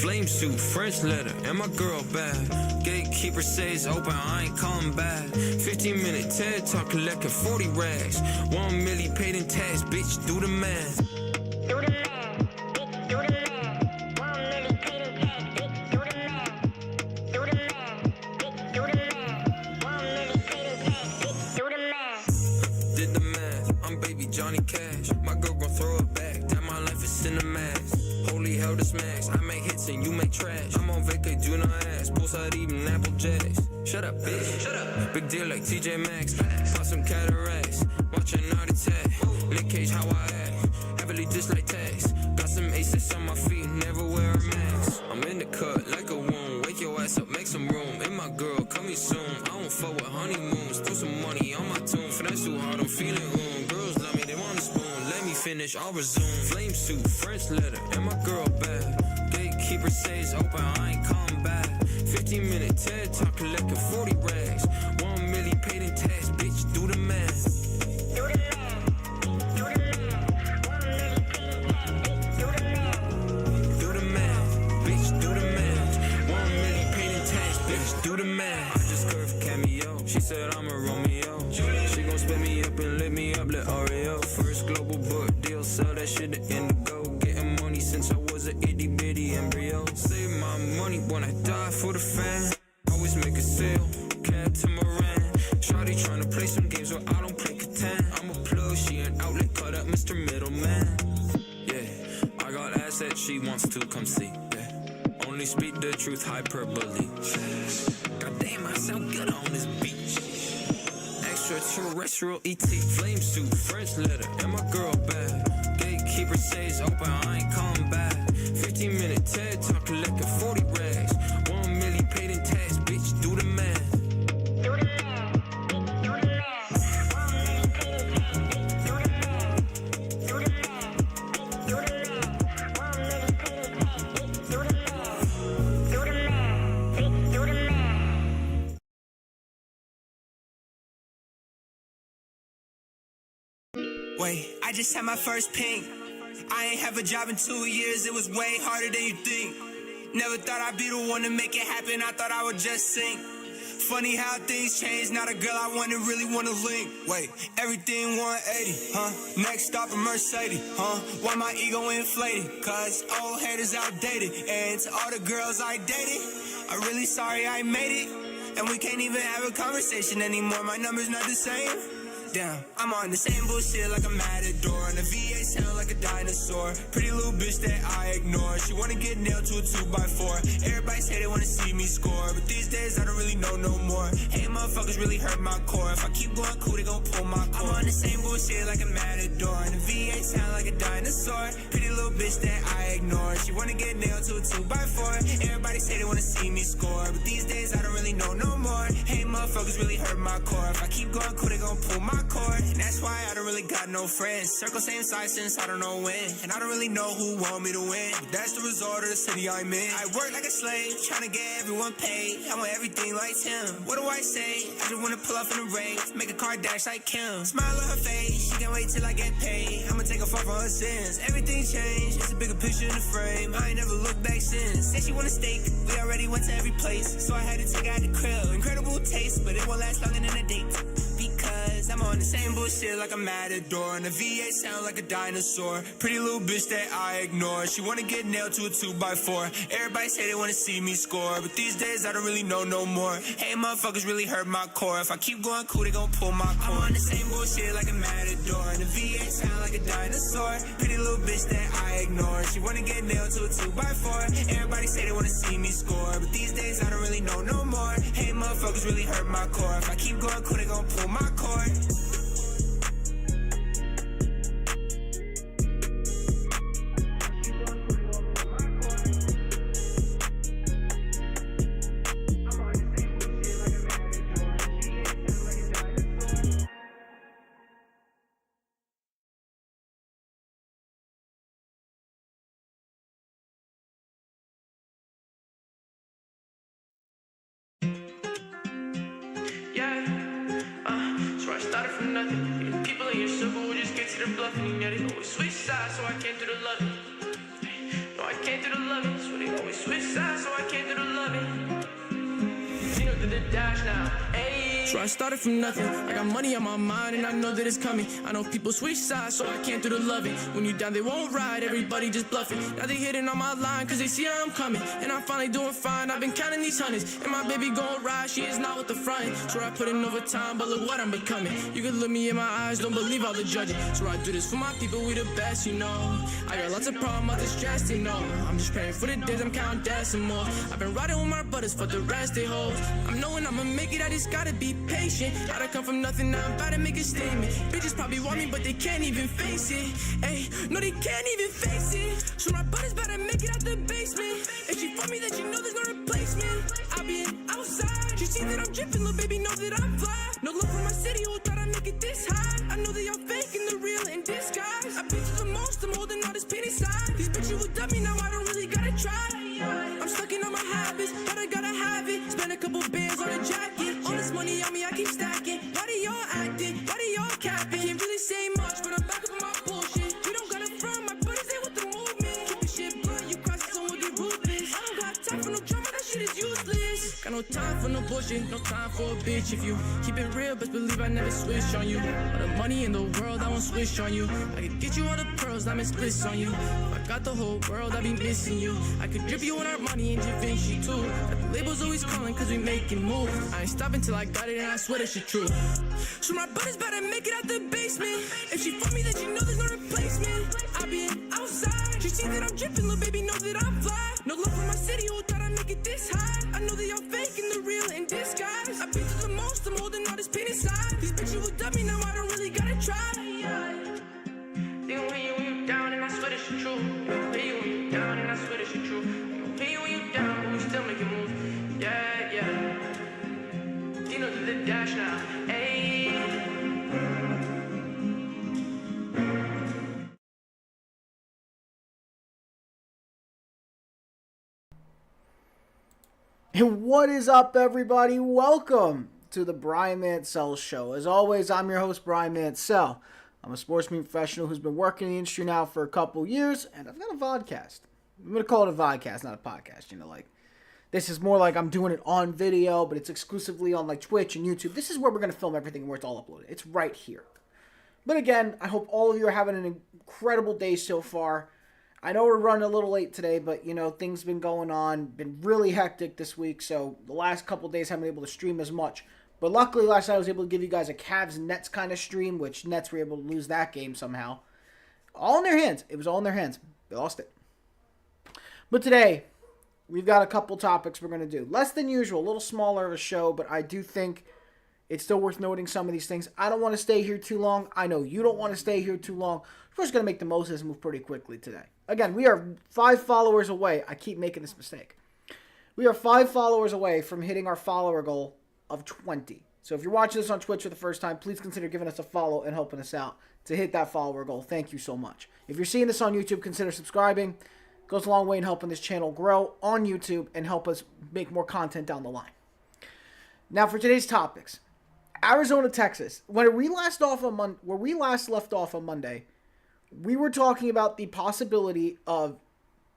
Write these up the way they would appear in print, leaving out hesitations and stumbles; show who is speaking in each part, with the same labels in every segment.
Speaker 1: Flame suit, French letter, and my girl bad. Gatekeeper says open, I ain't coming back. 15-minute TED Talk, collecting 40 rags. 1 milli paid in tax, bitch, do the math.
Speaker 2: Do the math, bitch, do the math. 1 milli paid in tax, bitch, do the math. Do the math, bitch, do the math. 1 milli paid in tax, bitch, do the math.
Speaker 1: Did the math, I'm baby Johnny Cash. My girl gon' throw it back, that my life is cinemax. Holy hell, this max. I make hits and you make trash. I'm on vacay, do not ask. Poolside eating Apple Jacks. Shut up, bitch. Shut up. Big deal like TJ Maxx. Bought some cataracts. Watching Naughty Tag. Nick Cage, how I act. Heavily dislike tax. Got some aces on my feet. Never wear a mask. I'm in the cut like a wound. Wake your ass up, make some room. And my girl, coming soon. I don't fuck with honeymoons. Throw some money on my tune. Finesse too hard, I'm feeling Girls love me, they want a spoon. Let me finish, I'll resume. Flame suit, French letter, and my girl bad. Gatekeeper says open, I ain't coming back. 15-minute TED Talk, collecting 40 rags. 1 milli paid in tax, bitch, do the math.
Speaker 2: Do the math, do the math. 1 milli paid in tax, bitch, do the math.
Speaker 1: Do the math, bitch, do the math. 1 milli paid in tax, bitch, do the math. I just curved cameo, she said I'm a Romeo. She gon' spin me up and lit me up like Oreo. First global book deal, sell that shit to Indigo. Getting money since I was an itty bitty embryo. Save my money when I die for the fan. Always make a sale, catamaran. Shawty tryna play some games where I don't play Catan. I'm a plug, she an outlet, cut up Mr. Middleman. Yeah, I got ass that she wants to come see. Yeah, only speak the truth, hyperbole. Goddamn, I sound good on this beach. Extraterrestrial ET, flame suit, French letter, and my girl bad. Gatekeeper says open, I ain't coming back. 15-minute TED Talk, collecting 40 rags. 1 milli paid in tax, bitch, do the math.
Speaker 2: Do the math, bitch, do the math. 1 milli paid in tax, bitch, do the math. Do the math, bitch, do the math. 1 milli paid in tax, bitch, do the math. Do the math, bitch, do the math.
Speaker 3: Wait, I just had my first pink. I ain't have a job in 2 years, it was way harder than you think. Never thought I'd be the one to make it happen, I thought I would just sing. Funny how things change, not a girl I really wanna link. Wait, everything 180, huh? Next stop a Mercedes, huh? Why my ego inflated? Cause old haters outdated. And to all the girls I dated, I'm really sorry I made it. And we can't even have a conversation anymore, my number's not the same. Damn, I'm on the same bullshit like a matador, and the VA sound like a dinosaur. Pretty little bitch that I ignore. She wanna get nailed to a 2x4. Everybody say they wanna see me score, but these days I don't really know no more. Hey, motherfuckers really hurt my core. If I keep going cool, they gon' pull my cord. I'm on the same bullshit like a matador, and the VA sound like a dinosaur. Pretty little bitch that I ignore. She wanna get nailed to a 2x4. Everybody say they wanna see me score, but these days I don't really know no more. Hey, motherfuckers really hurt my core. If I keep going cool, they gon' pull my cord, and that's why I don't really got no friends. Circle same size since I don't know when, and I don't really know who want me to win, but that's the result of the city I'm in. I work like a slave, trying to get everyone paid. I want everything like him. What do I say? I just wanna pull off in the race, make a car dash like Kim. Smile on her face, she can't wait till I get paid. I'ma take her far from her sins. Everything changed, it's a bigger picture in the frame. I ain't never looked back since. Said she want a steak, we already went to every place, so I had to take her out the crib. Incredible taste, but it won't last longer than a date. Because I'm on the same bullshit like a matador, and the VA sound like a dinosaur. Pretty little bitch that I ignore. She wanna get nailed to a 2x4. Everybody say they wanna see me score, but these days I don't really know no more. Hey, motherfuckers really hurt my core. If I keep going cool, they gon' pull my cord. I'm on the same bullshit like a matador, and the VA sound like a dinosaur. Pretty little bitch that I ignore. She wanna get nailed to a 2x4. Everybody say they wanna see me score, but these days I don't really know no more. Hey, motherfuckers really hurt my core. If I keep going cool, they gon' pull my cord.
Speaker 1: to the bluffing, yeah, they always switch sides, so I came through the loving. No, I came through the loving, so they always switch sides, so I came through the loving. Gino did the dash now, ayy. So I started from nothing. I got money on my mind and I know that it's coming. I know people switch sides, so I came through the loving. When you down, they won't ride, everybody just bluffing. Now they hitting on my line, cause they see how I'm coming. And I'm finally doing fine, I've been counting these hundreds. And my baby gon' ride, she is not with the front. So I put in overtime, but look what I'm becoming. You can look me in my eyes, don't believe all the judging. So I do this for my people, we the best, you know. I got lots of problems, I'm stressed, you know. I'm just praying for the days, I'm counting decimals. I've been riding with my brothers, for the rest they hoes. I'm knowing I'ma make it, I just gotta be patient. Gotta come from nothing, now I'm about to make a statement. Bitches probably want me, but they can't even face it. Ay, no, they can't even face it. So my brothers better make it out the basement. If she for me, then she know there's no replacement. I be outside, she see that I'm dripping, little baby know that I'm fly. No love for my city, who thought I'd make it this high? I know that y'all fake and the real in disguise. I've been through the most, I'm holding all this pain inside. These bitches will dump me, now I don't really gotta try. I'm stuck in all my habits, but I gotta have it. Spend a couple bands on a jacket. All this money on me, I keep stacking. Why do y'all acting? Why do y'all capping? Can't really say much, but I'm back up on my bullshit. You don't got it from my buddies, they with the movement. Keep your shit blunt, you cross it, someone get ruthless. I don't got time for no drama, that shit is useless. Got no time for no bullshit, no time for a bitch. If you keep it real, best believe I never switch on you. All the money in the world, I won't switch on you. I could get you all the pearls, I'm in splits on you. If I got the whole world, I be missing you. I could drip you on our money and Da Vinci too. Got the labels always calling cause we making moves. I ain't stopping till I got it and I swear that shit true. So my brothers better make it out the basement. If she for me, then she know there's no replacement. I be outside, she see that I'm dripping, little baby know that I'm fly. No love for my city, who thought I'd make it this high? I know that y'all fake and the real in disguise. I've been through the most, I'm holding all this pain inside. These bitches will dump me, now I don't really gotta try. They gon' hate you when you down and I swear that shit true. They gon' hate you when you down and I swear that shit true. They gon' hate you when you down, but we still making moves. Yeah, yeah. Dino did the dash now, ayy.
Speaker 4: And what is up, everybody? Welcome to the Brian Mansell Show. As always, I'm your host, Brian Mansell. I'm a sports media professional who's been working in the industry now for a couple years, and I've got a vodcast. I'm going to call it a vodcast, not a podcast. You know, like, this is more like I'm doing it on video, but it's exclusively on, like, Twitch and YouTube. This is where we're going to film everything and where it's all uploaded. It's right here. But again, I hope all of you are having an incredible day so far. I know we're running a little late today, but, you know, things been going on. Been really hectic this week, so the last couple days haven't been able to stream as much. But luckily, last night I was able to give you guys a Cavs-Nets kind of stream, which Nets were able to lose that game somehow. All in their hands. It was all in their hands. They lost it. But today, we've got a couple topics we're going to do. Less than usual, a little smaller of a show, but I do think it's still worth noting some of these things. I don't want to stay here too long. I know you don't want to stay here too long. We're just going to make the most of this move pretty quickly today. Again, we are 5 followers away. I keep making this mistake. We are 5 followers away from hitting our follower goal of 20. So if you're watching this on Twitch for the first time, please consider giving us a follow and helping us out to hit that follower goal. Thank you so much. If you're seeing this on YouTube, consider subscribing. It goes a long way in helping this channel grow on YouTube and help us make more content down the line. Now for today's topics. Arizona, Texas. When we last left off on Monday, we were talking about the possibility of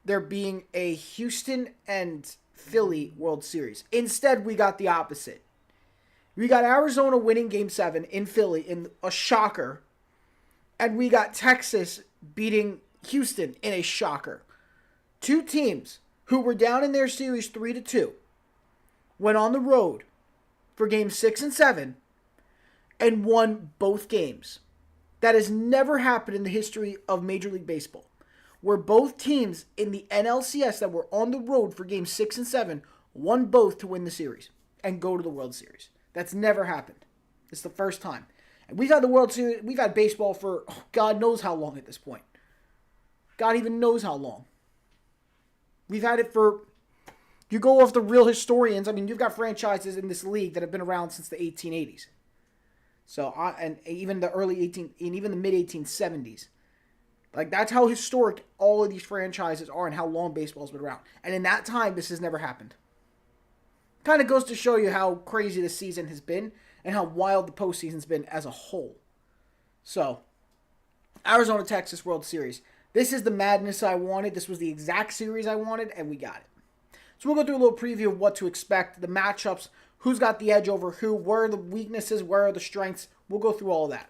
Speaker 4: there being a Houston and Philly World Series. Instead, we got the opposite. We got Arizona winning Game 7 in Philly in a shocker. And we got Texas beating Houston in a shocker. 2 teams who were down in their series 3-2 went on the road for Game 6 and 7 and won both games. That has never happened in the history of Major League Baseball, where both teams in the NLCS that were on the road for Game 6 and 7 won both to win the series and go to the World Series. That's never happened. It's the first time. And we've had the World Series, we've had baseball for God knows how long at this point. God even knows how long. We've had it for, you go off the real historians, I mean, you've got franchises in this league that have been around since the 1880s. So, and even the even the mid-1870s. Like, that's how historic all of these franchises are and how long baseball's been around. And in that time, this has never happened. Kind of goes to show you how crazy this season has been and how wild the postseason's been as a whole. So, Arizona, Texas World Series. This is the madness I wanted. This was the exact series I wanted, and we got it. So we'll go through a little preview of what to expect, the matchups, who's got the edge over who, where are the weaknesses, where are the strengths. We'll go through all of that.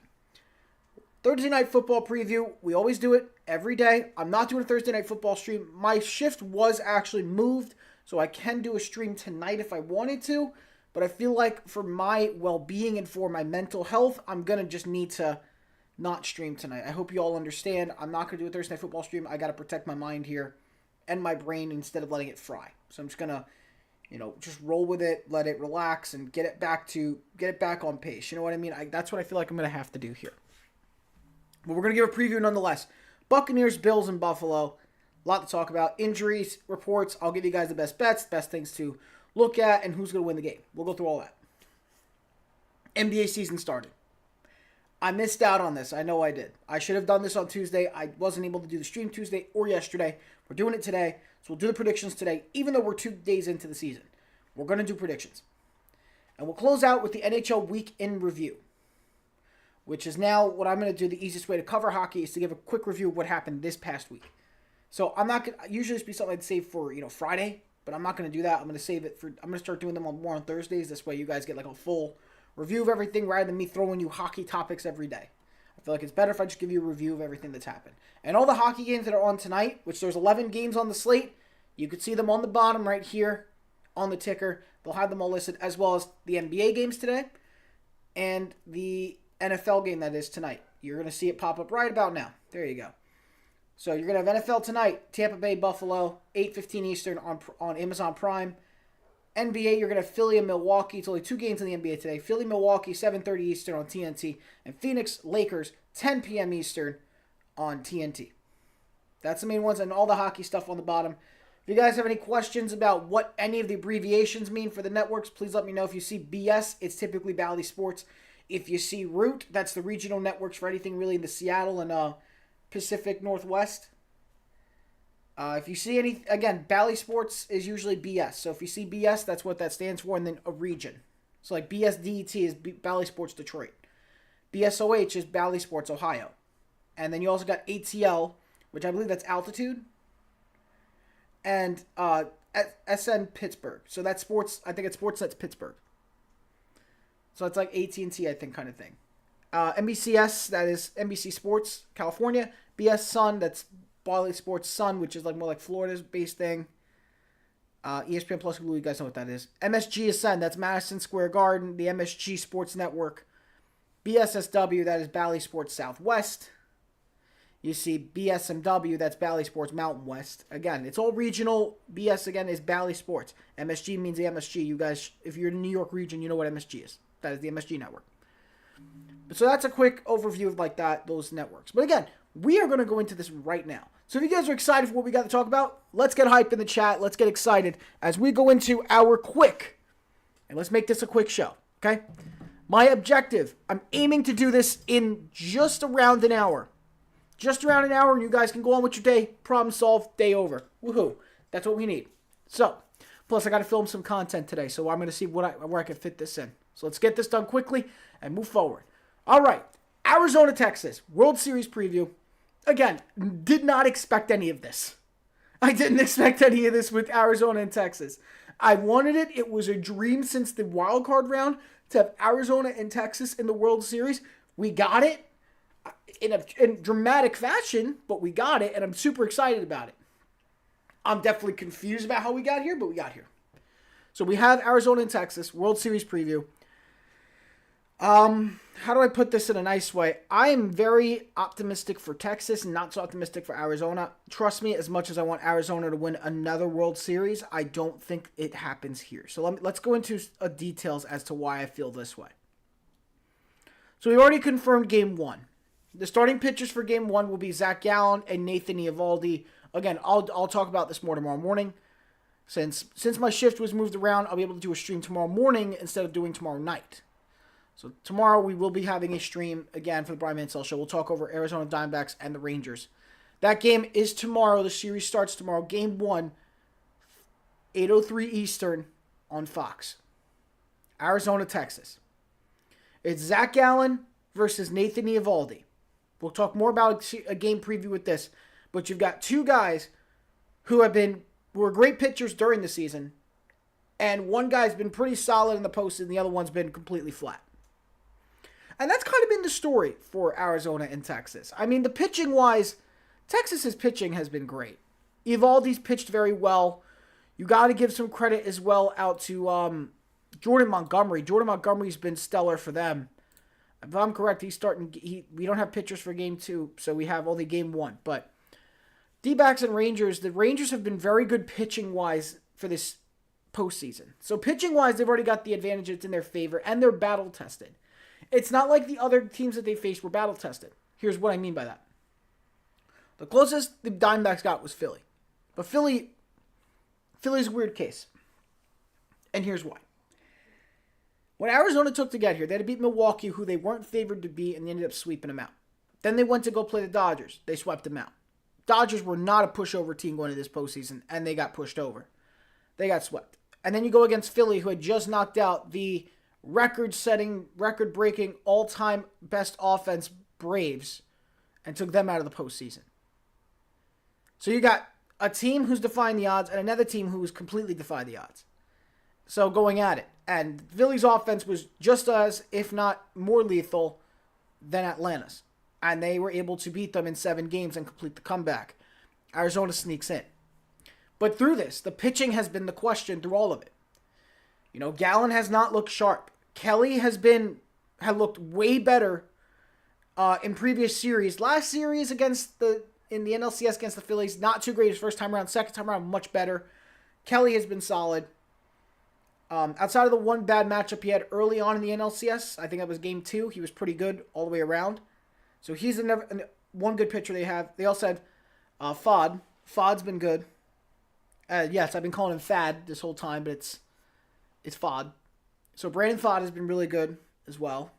Speaker 4: Thursday Night Football preview. We always do it every day. I'm not doing a Thursday Night Football stream. My shift was actually moved, so I can do a stream tonight if I wanted to. But I feel like for my well-being and for my mental health, I'm going to just need to not stream tonight. I hope you all understand. I'm not going to do a Thursday Night Football stream. I got to protect my mind here and my brain instead of letting it fry. So I'm just going to, just roll with it, let it relax, and get it back on pace. You know what I mean? That's what I feel like I'm going to have to do here. But we're going to give a preview nonetheless. Buccaneers, Bills, and Buffalo. A lot to talk about. Injuries, reports. I'll give you guys the best bets, best things to look at, and who's going to win the game. We'll go through all that. NBA season started. I missed out on this. I know I did. I should have done this on Tuesday. I wasn't able to do the stream Tuesday or yesterday. We're doing it today. So we'll do the predictions today, even though we're 2 days into the season. We're going to do predictions. And we'll close out with the NHL Week in Review, which is now what I'm going to do. The easiest way to cover hockey is to give a quick review of what happened this past week. So I'm not going to, usually this be something I'd save for, Friday, but I'm not going to do that. I'm going to save it I'm going to start doing them more on Thursdays. This way you guys get like a full review of everything rather than me throwing you hockey topics every day. I feel like it's better if I just give you a review of everything that's happened. And all the hockey games that are on tonight, which there's 11 games on the slate, you could see them on the bottom right here on the ticker. They'll have them all listed, as well as the NBA games today and the NFL game that is tonight. You're going to see it pop up right about now. There you go. So you're going to have NFL tonight, Tampa Bay, Buffalo, 8:15 Eastern on Amazon Prime. NBA, you're going to have Philly and Milwaukee. It's only 2 games in the NBA today. Philly, Milwaukee, 7:30 Eastern on TNT. And Phoenix, Lakers, 10 p.m. Eastern on TNT. That's the main ones, and all the hockey stuff on the bottom. If you guys have any questions about what any of the abbreviations mean for the networks, please let me know. If you see BS, it's typically Bally Sports. If you see Root, that's the regional networks for anything really in the Seattle and Pacific Northwest. If you see any, again, Bally Sports is usually BS. So if you see BS, that's what that stands for, and then a region. So like BSDET is Bally Sports Detroit. BSOH is Bally Sports Ohio. And then you also got ATL, which I believe that's Altitude. And SN Pittsburgh. So that's sports, I think it's Sportsnet's Pittsburgh. So it's like AT&T, I think, kind of thing. NBCS, that is NBC Sports, California. BS Sun, that's Bally Sports Sun, which is like more like Florida's based thing. ESPN Plus Hulu, you guys know what that is. MSG Ascend, that's Madison Square Garden, the MSG Sports Network. BSSW, that is Bally Sports Southwest. You see BSMW, that's Bally Sports Mountain West. Again, it's all regional. BS, again, is Bally Sports. MSG means the MSG. You guys, if you're in the New York region, you know what MSG is. That is the MSG network. So that's a quick overview of like that, those networks. But again, we are going to go into this right now. So if you guys are excited for what we got to talk about, let's get hype in the chat. Let's get excited as we go into our quick, and let's make this a quick show, okay? My objective, I'm aiming to do this in just around an hour. Just around an hour, and you guys can go on with your day. Problem solved, day over. Woohoo. That's what we need. So, plus I got to film some content today, so I'm going to see where I can fit this in. So let's get this done quickly and move forward. All right. Arizona, Texas. World Series preview. Again, did not expect any of this. I didn't expect any of this with Arizona and Texas. I wanted it. It was a dream since the wild card round to have Arizona and Texas in the World Series. We got it. In dramatic fashion, but we got it, and I'm super excited about it. I'm definitely confused about how we got here, but we got here. So we have Arizona and Texas, World Series preview. How do I put this in a nice way? I am very optimistic for Texas and not so optimistic for Arizona. Trust me, as much as I want Arizona to win another World Series, I don't think it happens here. So let's go into details as to why I feel this way. So we already confirmed Game 1. The starting pitchers for Game 1 will be Zach Gallen and Nathan Eovaldi. Again, I'll talk about this more tomorrow morning. Since my shift was moved around, I'll be able to do a stream tomorrow morning instead of doing tomorrow night. So tomorrow we will be having a stream again for the Brian Mansell Show. We'll talk over Arizona Diamondbacks and the Rangers. That game is tomorrow. The series starts tomorrow. Game 1, 8:03 Eastern on Fox. Arizona, Texas. It's Zach Gallen versus Nathan Eovaldi. We'll talk more about a game preview with this. But you've got two guys who were great pitchers during the season, and one guy's been pretty solid in the postseason, and the other one's been completely flat. And that's kind of been the story for Arizona and Texas. I mean, the pitching-wise, Texas's pitching has been great. Eovaldi's pitched very well. You got to give some credit as well out to Jordan Montgomery. Jordan Montgomery's been stellar for them. If I'm correct, we don't have pitchers for game 2, so we have only game 1. But Dbacks and Rangers, the Rangers have been very good pitching-wise for this postseason. So pitching-wise, they've already got the advantage. It's in their favor, and they're battle-tested. It's not like the other teams that they faced were battle-tested. Here's what I mean by that. The closest the Diamondbacks got was Philly. But Philly's a weird case. And here's why. When Arizona took to get here, they had to beat Milwaukee, who they weren't favored to beat, and they ended up sweeping them out. Then they went to go play the Dodgers. They swept them out. Dodgers were not a pushover team going into this postseason, and they got pushed over. They got swept. And then you go against Philly, who had just knocked out the record-setting, record-breaking, all-time best offense Braves, and took them out of the postseason. So you got a team who's defying the odds and another team who's completely defied the odds. So going at it. And Philly's offense was just as, if not more lethal, than Atlanta's. And they were able to beat them in 7 games and complete the comeback. Arizona sneaks in. But through this, the pitching has been the question through all of it. You know, Gallen has not looked sharp. Kelly had looked way better in previous series. Last series in the NLCS against the Phillies, not too great his first time around. Second time around, much better. Kelly has been solid. Outside of the one bad matchup he had early on in the NLCS, I think that was game 2, he was pretty good all the way around. So he's one good pitcher they have. They also had Fod. Fod's been good. Yes, I've been calling him Fad this whole time, but it's Fod. So Brandon Fod has been really good as well.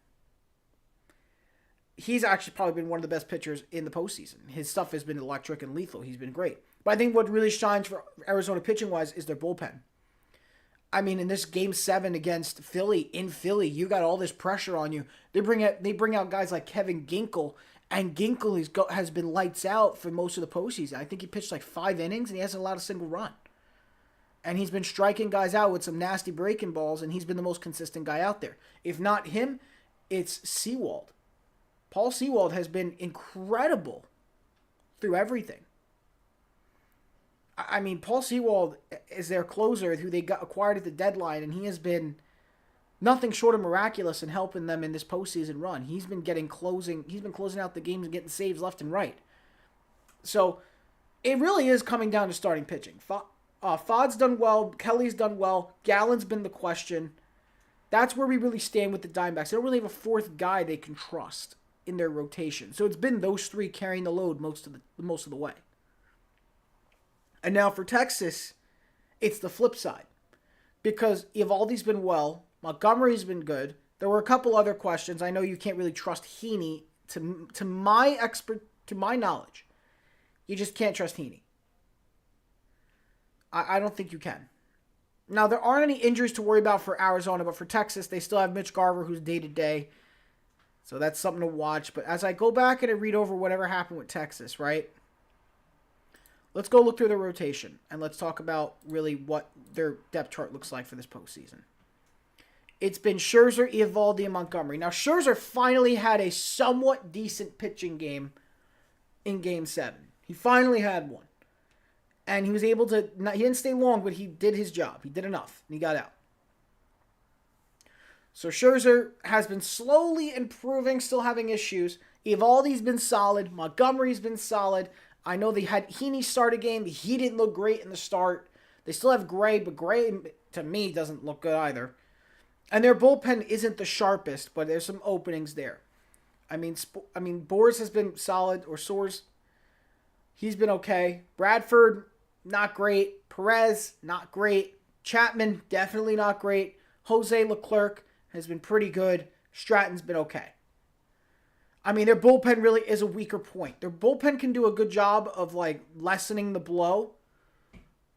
Speaker 4: He's actually probably been one of the best pitchers in the postseason. His stuff has been electric and lethal. He's been great. But I think what really shines for Arizona pitching-wise is their bullpen. I mean, in this Game 7 against Philly, in Philly, you got all this pressure on you. They bring out guys like Kevin Ginkel, and Ginkel has been lights out for most of the postseason. I think he pitched like 5 innings, and he hasn't allowed a single run. And he's been striking guys out with some nasty breaking balls, and he's been the most consistent guy out there. If not him, it's Sewald. Paul Sewald has been incredible through everything. I mean, Paul Sewald is their closer who they got acquired at the deadline, and he has been nothing short of miraculous in helping them in this postseason run. He's been closing out the games and getting saves left and right. So it really is coming down to starting pitching. Fod's done well, Kelly's done well, Gallen's been the question. That's where we really stand with the Diamondbacks. They don't really have a fourth guy they can trust in their rotation. So it's been those 3 carrying the load most of the way. And now for Texas, it's the flip side. Because Eovaldi's been well, Montgomery's been good. There were a couple other questions. I know you can't really trust Heaney. To my knowledge, you just can't trust Heaney. I don't think you can. Now, there aren't any injuries to worry about for Arizona, but for Texas, they still have Mitch Garver, who's day-to-day. So that's something to watch. But as I go back and I read over whatever happened with Texas, right? Let's go look through the rotation, and let's talk about really what their depth chart looks like for this postseason. It's been Scherzer, Eovaldi, and Montgomery. Now, Scherzer finally had a somewhat decent pitching game in Game 7. He finally had one. And he was able to, he didn't stay long, but he did his job. He did enough, and he got out. So Scherzer has been slowly improving, still having issues. Eovaldi's been solid. Montgomery's been solid. I know they had Heaney start a game. He didn't look great in the start. They still have Gray, but Gray, to me, doesn't look good either. And their bullpen isn't the sharpest, but there's some openings there. I mean, Boers has been solid, or Soares. He's been okay. Bradford, not great. Perez, not great. Chapman, definitely not great. Jose Leclerc has been pretty good. Stratton's been okay. I mean, their bullpen really is a weaker point. Their bullpen can do a good job of, lessening the blow.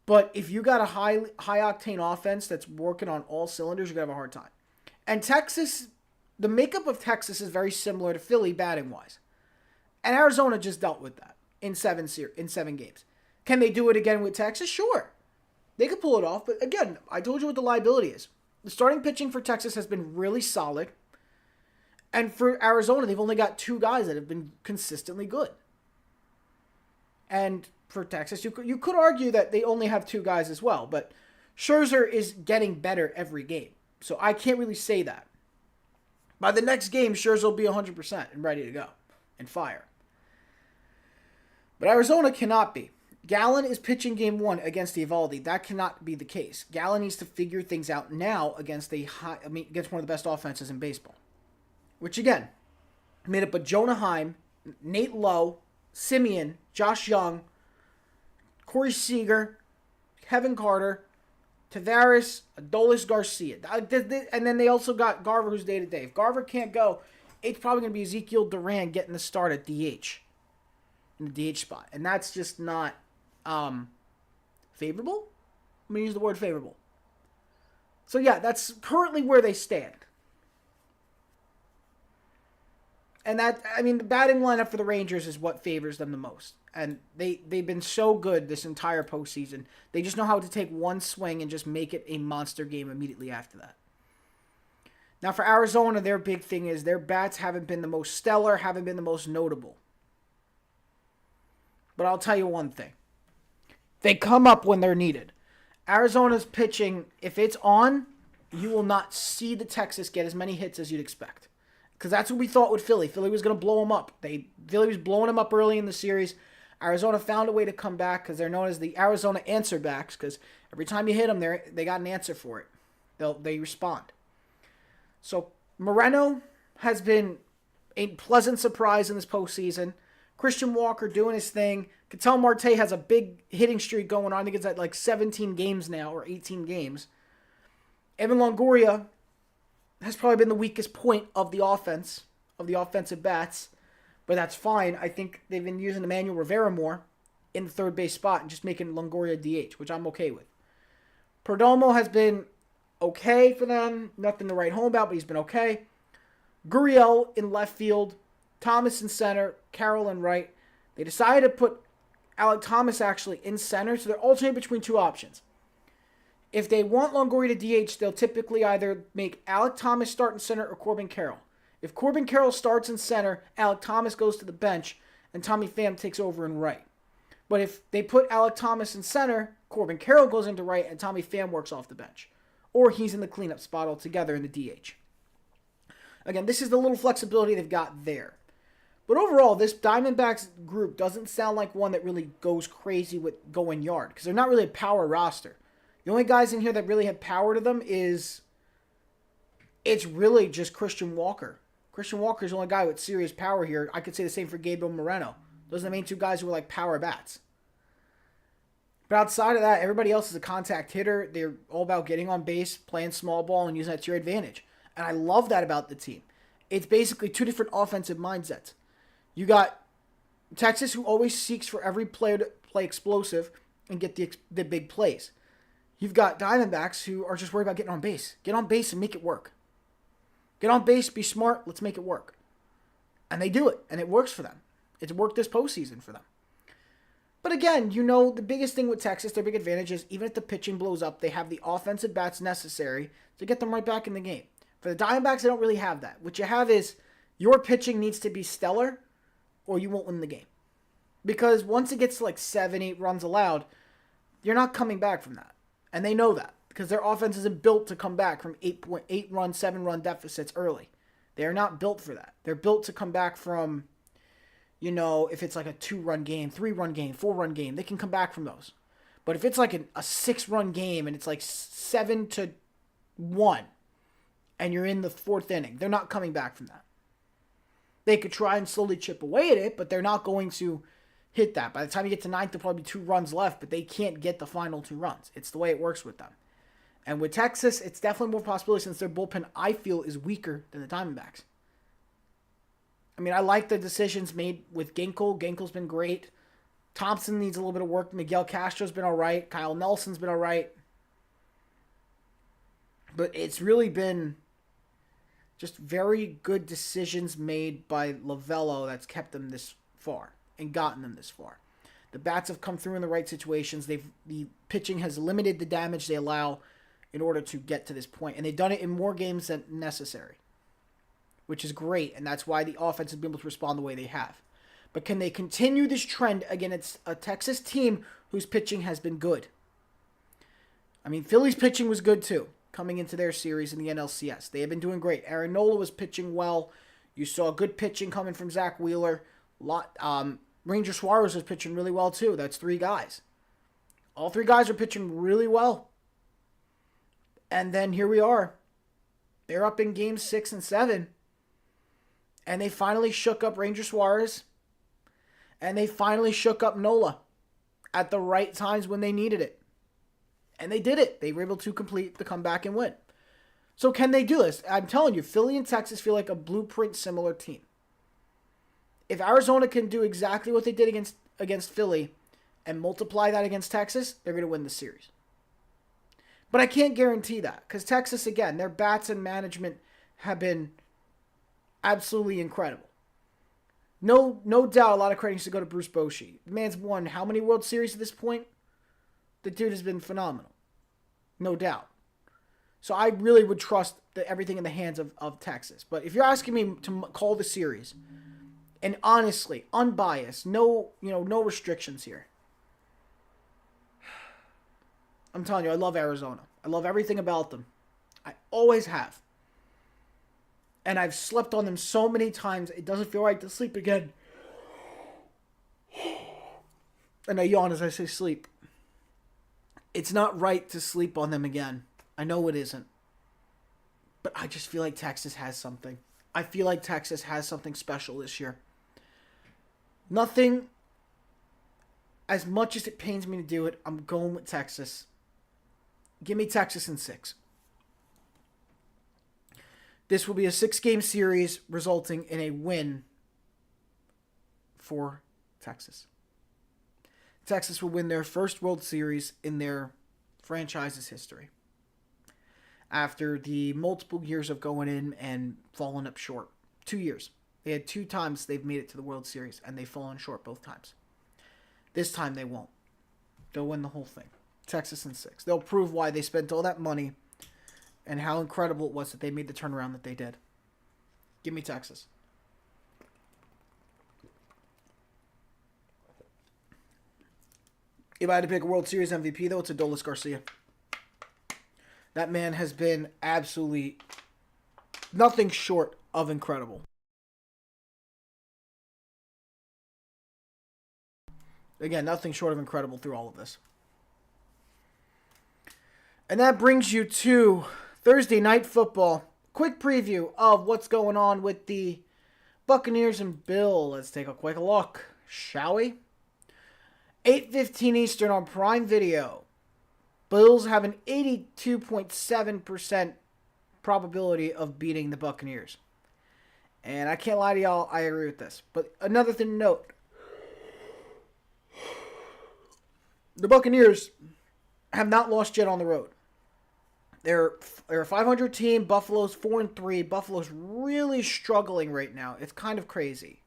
Speaker 4: But if you got a high-octane offense that's working on all cylinders, you're going to have a hard time. And Texas, the makeup of Texas is very similar to Philly batting-wise. And Arizona just dealt with that in 7 games. Can they do it again with Texas? Sure. They could pull it off, but again, I told you what the liability is. The starting pitching for Texas has been really solid. And for Arizona, they've only got 2 guys that have been consistently good. And for Texas, you could argue that they only have 2 guys as well, but Scherzer is getting better every game. So I can't really say that. By the next game, Scherzer will be 100% and ready to go and fire. But Arizona cannot be. Gallen is pitching game 1 against Eovaldi. That cannot be the case. Gallen needs to figure things out now against against one of the best offenses in baseball. Which again, made up of Jonah Heim, Nate Lowe, Simeon, Josh Young, Corey Seager, Kevin Carter, Tavares, Adolis Garcia. And then they also got Garver, who's day-to-day. If Garver can't go, it's probably going to be Ezekiel Duran getting the start at DH. In the DH spot. And that's just not favorable. I'm going to use the word favorable. So yeah, that's currently where they stand. And the batting lineup for the Rangers is what favors them the most. And they've been so good this entire postseason. They just know how to take one swing and just make it a monster game immediately after that. Now for Arizona, their big thing is their bats haven't been the most stellar, haven't been the most notable. But I'll tell you one thing. They come up when they're needed. Arizona's pitching, if it's on, you will not see the Texas get as many hits as you'd expect. Because that's what we thought with Philly. Philly was going to blow them up. Philly was blowing them up early in the series. Arizona found a way to come back because they're known as the Arizona answer backs because every time you hit them, they got an answer for it. They respond. So Moreno has been a pleasant surprise in this postseason. Christian Walker doing his thing. Ketel Marte has a big hitting streak going on. I think it's at like 17 games now or 18 games. Evan Longoria has probably been the weakest point of the offense, of the offensive bats. But that's fine. I think they've been using Emmanuel Rivera more in the third base spot and just making Longoria DH, which I'm okay with. Perdomo has been okay for them. Nothing to write home about, but he's been okay. Gurriel in left field. Thomas in center. Carroll in right. They decided to put Alek Thomas actually in center, so they're alternating between 2 options. If they want Longoria to DH, they'll typically either make Alek Thomas start in center or Corbin Carroll. If Corbin Carroll starts in center, Alek Thomas goes to the bench, and Tommy Pham takes over in right. But if they put Alek Thomas in center, Corbin Carroll goes into right, and Tommy Pham works off the bench. Or he's in the cleanup spot altogether in the DH. Again, this is the little flexibility they've got there. But overall, this Diamondbacks group doesn't sound like one that really goes crazy with going yard, because they're not really a power roster. The only guys in here that really have power to them it's really just Christian Walker. Christian Walker is the only guy with serious power here. I could say the same for Gabriel Moreno. Those are the main 2 guys who are like power bats. But outside of that, everybody else is a contact hitter. They're all about getting on base, playing small ball, and using that to your advantage. And I love that about the team. It's basically 2 different offensive mindsets. You got Texas, who always seeks for every player to play explosive and get the big plays. You've got Diamondbacks who are just worried about getting on base. Get on base and make it work. Get on base, be smart, let's make it work. And they do it, and it works for them. It's worked this postseason for them. But again, the biggest thing with Texas, their big advantage is even if the pitching blows up, they have the offensive bats necessary to get them right back in the game. For the Diamondbacks, they don't really have that. What you have is your pitching needs to be stellar or you won't win the game. Because once it gets to like 7, 8 runs allowed, you're not coming back from that. And they know that. Because their offense isn't built to come back from 8 run, 7 run deficits early. They are not built for that. They're built to come back from, if it's like a 2-run game, 3-run game, 4-run game, they can come back from those. But if it's like a 6-run game and it's like 7-1 and you're in the 4th inning, they're not coming back from that. They could try and slowly chip away at it, but they're not going to hit that. By the time you get to 9th, there'll probably be 2 runs left, but they can't get the final 2 runs. It's the way it works with them. And with Texas, it's definitely more possibility since their bullpen, I feel, is weaker than the Diamondbacks. I mean, I like the decisions made with Ginkel. Ginkel's been great. Thompson needs a little bit of work. Miguel Castro's been all right. Kyle Nelson's been all right. But it's really been just very good decisions made by Lovello that's kept them this far and gotten them this far. The bats have come through in the right situations. The pitching has limited the damage they allow in order to get to this point, and they've done it in more games than necessary, which is great, and that's why the offense has been able to respond the way they have. But can they continue this trend against a Texas team whose pitching has been good? I mean, Philly's pitching was good too, coming into their series in the NLCS. They have been doing great. Aaron Nola was pitching well. You saw good pitching coming from Zach Wheeler. Ranger Suarez was pitching really well too. That's 3 guys. All 3 guys are pitching really well. And then here we are. They're up in games 6 and 7. And they finally shook up Ranger Suarez. And they finally shook up Nola at the right times when they needed it. And they did it. They were able to complete the comeback and win. So can they do this? I'm telling you, Philly and Texas feel like a blueprint similar team. If Arizona can do exactly what they did against Philly and multiply that against Texas, they're going to win the series. But I can't guarantee that because Texas, again, their bats and management have been absolutely incredible. No doubt a lot of credit needs to go to Bruce Bochy. The man's won how many World Series at this point? The dude has been phenomenal. No doubt. So I really would trust everything in the hands of Texas. But if you're asking me to call the series, and honestly, unbiased, no restrictions here. I'm telling you, I love Arizona. I love everything about them. I always have. And I've slept on them so many times, it doesn't feel right to sleep again. And I yawn as I say sleep. It's not right to sleep on them again. I know it isn't. But I just feel like Texas has something. I feel like Texas has something special this year. Nothing, as much as it pains me to do it, I'm going with Texas. Give me Texas in 6. This will be a 6-game series resulting in a win for Texas. Texas will win their first World Series in their franchise's history. After the multiple years of going in and falling up short. 2 years. They had 2 times they've made it to the World Series, and they've fallen short both times. This time they won't. They'll win the whole thing. Texas in 6. They'll prove why they spent all that money and how incredible it was that they made the turnaround that they did. Give me Texas. If I had to pick a World Series MVP, though, it's Adolis Garcia. That man has been absolutely nothing short of incredible. Again, nothing short of incredible through all of this. And that brings you to Thursday Night Football. Quick preview of what's going on with the Buccaneers and Bills. Let's take a quick look, shall we? 8:15 Eastern on Prime Video. Bills have an 82.7% probability of beating the Buccaneers. And I can't lie to y'all, I agree with this. But another thing to note. The Buccaneers have not lost yet on the road. They're a 500 team. Buffalo's 4-3. Buffalo's really struggling right now. It's kind of crazy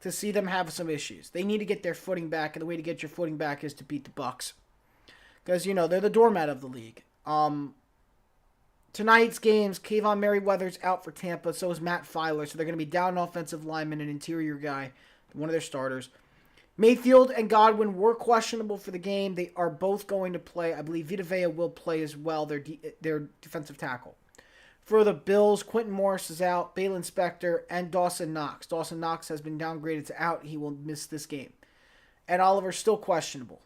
Speaker 4: to see them have some issues. They need to get their footing back, and the way to get your footing back is to beat the Bucs. Because, they're the doormat of the league. Tonight's games, Kayvon Merriweather's out for Tampa. So is Matt Filer. So they're going to be down an offensive lineman, an interior guy, one of their starters. Mayfield and Godwin were questionable for the game. They are both going to play. I believe Vita Vea will play as well, their defensive tackle. For the Bills, Quentin Morris is out, Balin Spector, and Dawson Knox. Dawson Knox has been downgraded to out. He will miss this game. Ed Oliver still questionable.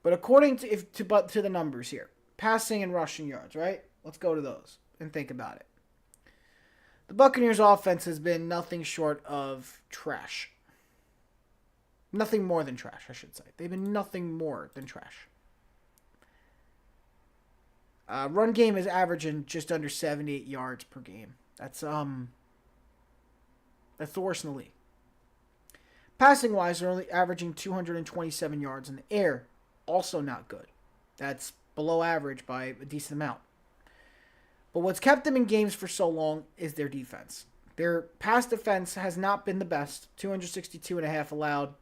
Speaker 4: But according to the numbers here, passing and rushing yards, right? Let's go to those and think about it. The Buccaneers' offense has been nothing short of trash. Nothing more than trash, I should say. They've been nothing more than trash. Run game is averaging just under 78 yards per game. That's the worst in the league. Passing wise, they're only averaging 227 yards in the air. Also not good. That's below average by a decent amount. But what's kept them in games for so long is their defense. Their pass defense has not been the best. 262.5 allowed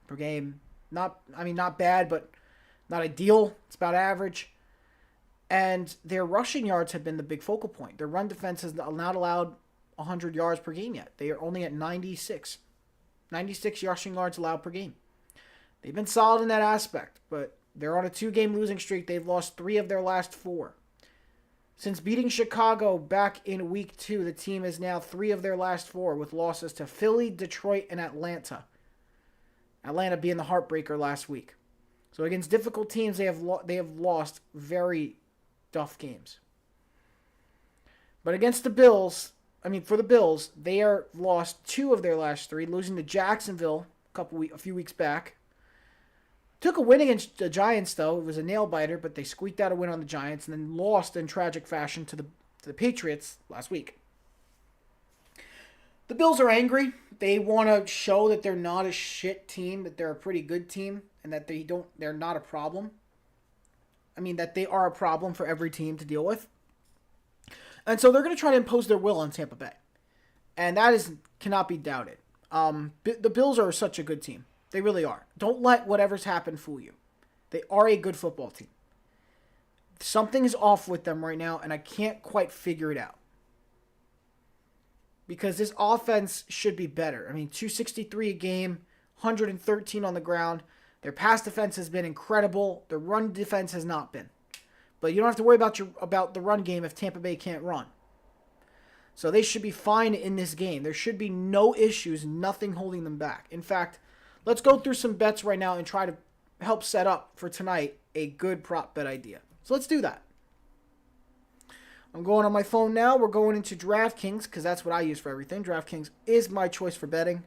Speaker 4: per game. Not bad, but not ideal. It's about average. And their rushing yards have been the big focal point. Their run defense has not allowed 100 yards per game yet. They are only at 96. 96 rushing yards allowed per game. They've been solid in that aspect, but they're on a 2-game losing streak. They've lost 3 of their last 4. Since beating Chicago back in week 2, the team is now 3 of their last 4 with losses to Philly, Detroit, and Atlanta. Atlanta being the heartbreaker last week. So against difficult teams, they have lost very tough games. But against the Bills, for the Bills, they are lost 2 of their last 3, losing to Jacksonville a few weeks back. Took a win against the Giants, though. It was a nail-biter, but they squeaked out a win on the Giants and then lost in tragic fashion to the Patriots last week. The Bills are angry. They want to show that they're not a shit team, that they're a pretty good team, and that they're not a problem. That they are a problem for every team to deal with. And so they're going to try to impose their will on Tampa Bay. And that cannot be doubted. The Bills are such a good team. They really are. Don't let whatever's happened fool you. They are a good football team. Something is off with them right now, and I can't quite figure it out. Because this offense should be better. 263 a game, 113 on the ground. Their pass defense has been incredible. Their run defense has not been. But you don't have to worry about the run game if Tampa Bay can't run. So they should be fine in this game. There should be no issues, nothing holding them back. In fact, let's go through some bets right now and try to help set up for tonight a good prop bet idea. So let's do that. I'm going on my phone now. We're going into DraftKings because that's what I use for everything. DraftKings is my choice for betting.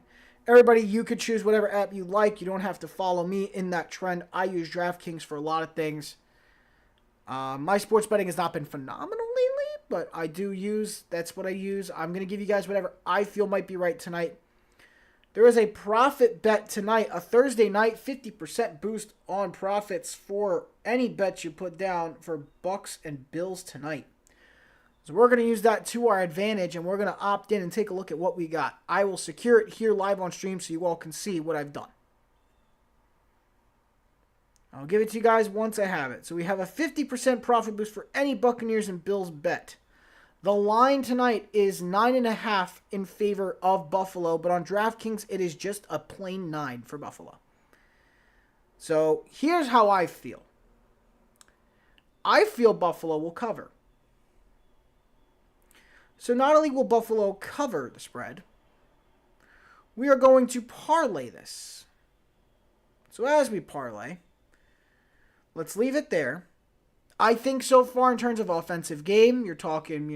Speaker 4: Everybody, you could choose whatever app you like. You don't have to follow me in that trend. I use DraftKings for a lot of things. My sports betting has not been phenomenal lately, but that's what I use. I'm going to give you guys whatever I feel might be right tonight. There is a profit bet tonight, a Thursday night 50% boost on profits for any bets you put down for Bucs and Bills tonight. So we're going to use that to our advantage, and we're going to opt in and take a look at what we got. I will secure it here live on stream so you all can see what I've done. I'll give it to you guys once I have it. So we have a 50% profit boost for any Buccaneers and Bills bet. The line tonight is 9.5 in favor of Buffalo, but on DraftKings it is just a plain 9 for Buffalo. So here's how I feel. I feel Buffalo will cover. So not only will Buffalo cover the spread, we are going to parlay this. So as we parlay, let's leave it there. I think so far in terms of offensive game, you're talking,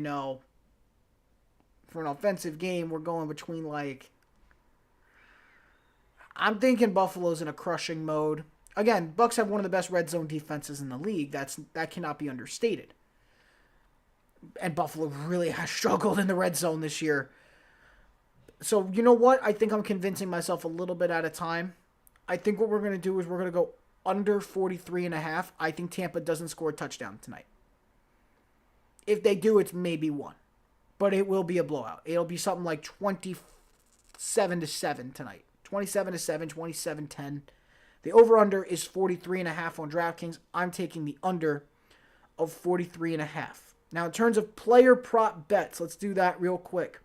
Speaker 4: for an offensive game, we're going between I'm thinking Buffalo's in a crushing mode. Again, Bucs have one of the best red zone defenses in the league. That cannot be understated. And Buffalo really has struggled in the red zone this year. So, you know what? I think I'm convincing myself a little bit at a time. I think what we're going to do is we're going to go under 43.5. I think Tampa doesn't score a touchdown tonight. If they do, it's maybe 1. But it will be a blowout. It'll be something like 27-7 tonight. 27-7, 27-10. The over-under is 43.5 on DraftKings. I'm taking the under of 43.5. Now, in terms of player prop bets, let's do that real quick.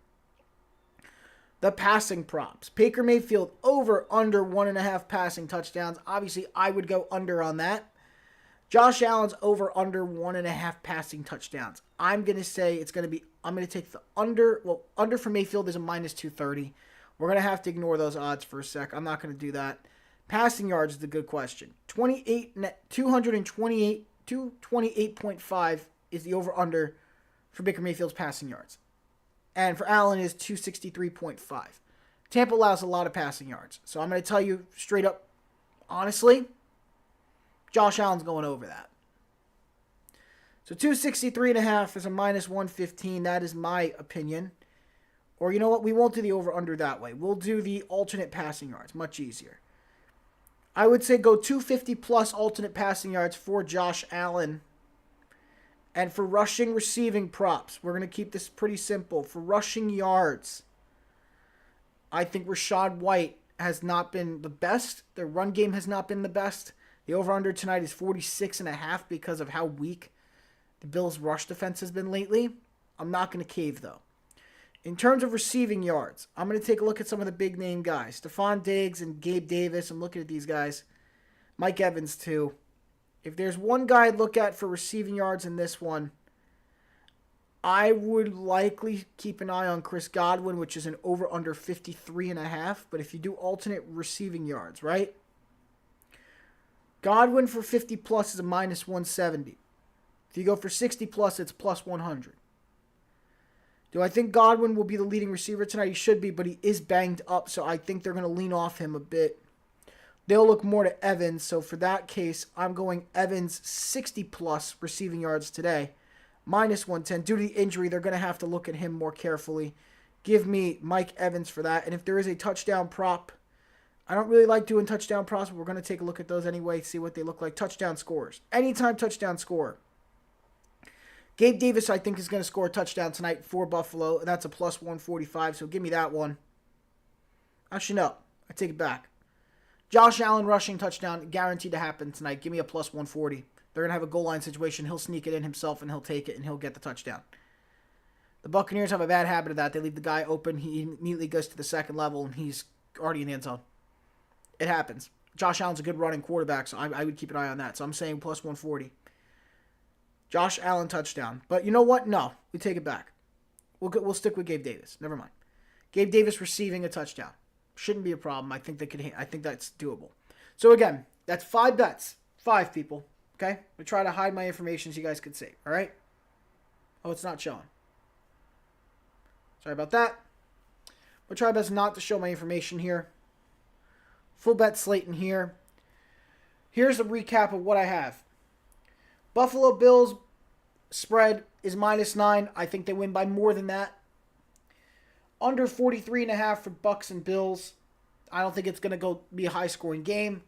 Speaker 4: The passing props. Baker Mayfield over under 1.5 passing touchdowns. Obviously, I would go under on that. Josh Allen's over under 1.5 passing touchdowns. I'm going to say I'm going to take the under. Well, under for Mayfield is a minus 230. We're going to have to ignore those odds for a sec. I'm not going to do that. Passing yards is the good question. 228.5 is the over under for Baker Mayfield's passing yards. And for Allen is 263.5. Tampa allows a lot of passing yards. So I'm going to tell you straight up, honestly, Josh Allen's going over that. So 263.5 is a minus 115. That is my opinion. Or you know what? We won't do the over-under that way. We'll do the alternate passing yards. Much easier. I would say go 250 plus alternate passing yards for Josh Allen. And for rushing receiving props, we're going to keep this pretty simple. For rushing yards, I think Rachaad White has not been the best. Their run game has not been the best. The over-under tonight is 46.5 because of how weak the Bills' rush defense has been lately. I'm not going to cave, though. In terms of receiving yards, I'm going to take a look at some of the big-name guys. Stephon Diggs and Gabe Davis. I'm looking at these guys. Mike Evans, too. If there's one guy I'd look at for receiving yards in this one, I would likely keep an eye on Chris Godwin, which is an over-under 53.5. But if you do alternate receiving yards, right? Godwin for 50-plus is a minus 170. If you go for 60-plus, it's plus 100. Do I think Godwin will be the leading receiver tonight? He should be, but he is banged up, so I think they're going to lean off him a bit. They'll look more to Evans, so for that case, I'm going Evans 60-plus receiving yards today. Minus 110. Due to the injury, they're going to have to look at him more carefully. Give me Mike Evans for that. And if there is a touchdown prop, I don't really like doing touchdown props, but we're going to take a look at those anyway, see what they look like. Touchdown scores. Anytime touchdown score. Gabe Davis, I think, is going to score a touchdown tonight for Buffalo. That's a plus 145, so give me that one. Actually, no. I take it back. Josh Allen rushing touchdown, guaranteed to happen tonight. Give me a plus 140. They're going to have a goal line situation. He'll sneak it in himself, and he'll take it, and he'll get the touchdown. The Buccaneers have a bad habit of that. They leave the guy open. He immediately goes to the second level, and he's already in the end zone. It happens. Josh Allen's a good running quarterback, so I would keep an eye on that. So I'm saying plus 140. Josh Allen touchdown. But you know what? No. We take it back. We'll stick with Gabe Davis. Never mind. Gabe Davis receiving a touchdown. Shouldn't be a problem. I think that's doable. So again, that's 5 bets. 5 people. Okay? I try to hide my information so you guys can see. All right? Oh, it's not showing. Sorry about that. I'll try best not to show my information here. Full bet slate in here. Here's a recap of what I have. Buffalo Bills spread is minus 9. I think they win by more than that. Under 43.5 for Bucs and Bills. I don't think it's going to be a high-scoring game.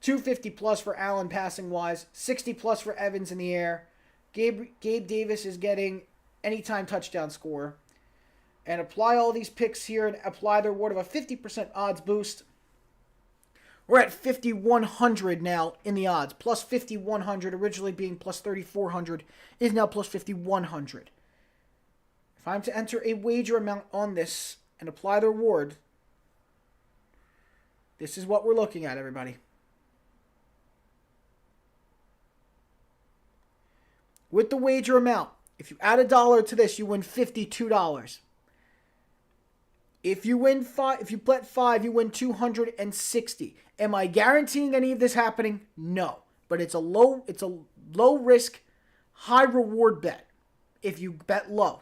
Speaker 4: 250 plus for Allen passing wise. 60 plus for Evans in the air. Gabe Davis is getting anytime touchdown score. And apply all these picks here and apply the reward of a 50% odds boost. We're at 5,100 now in the odds. Plus 5,100, originally being plus 3,400, is now plus 5,100. If I'm to enter a wager amount on this and apply the reward, this is what we're looking at, everybody. With the wager amount, if you add $1 to this, you win $52. If you bet 5, you win 260. Am I guaranteeing any of this happening? No. But it's a low risk, high reward bet. If you bet low.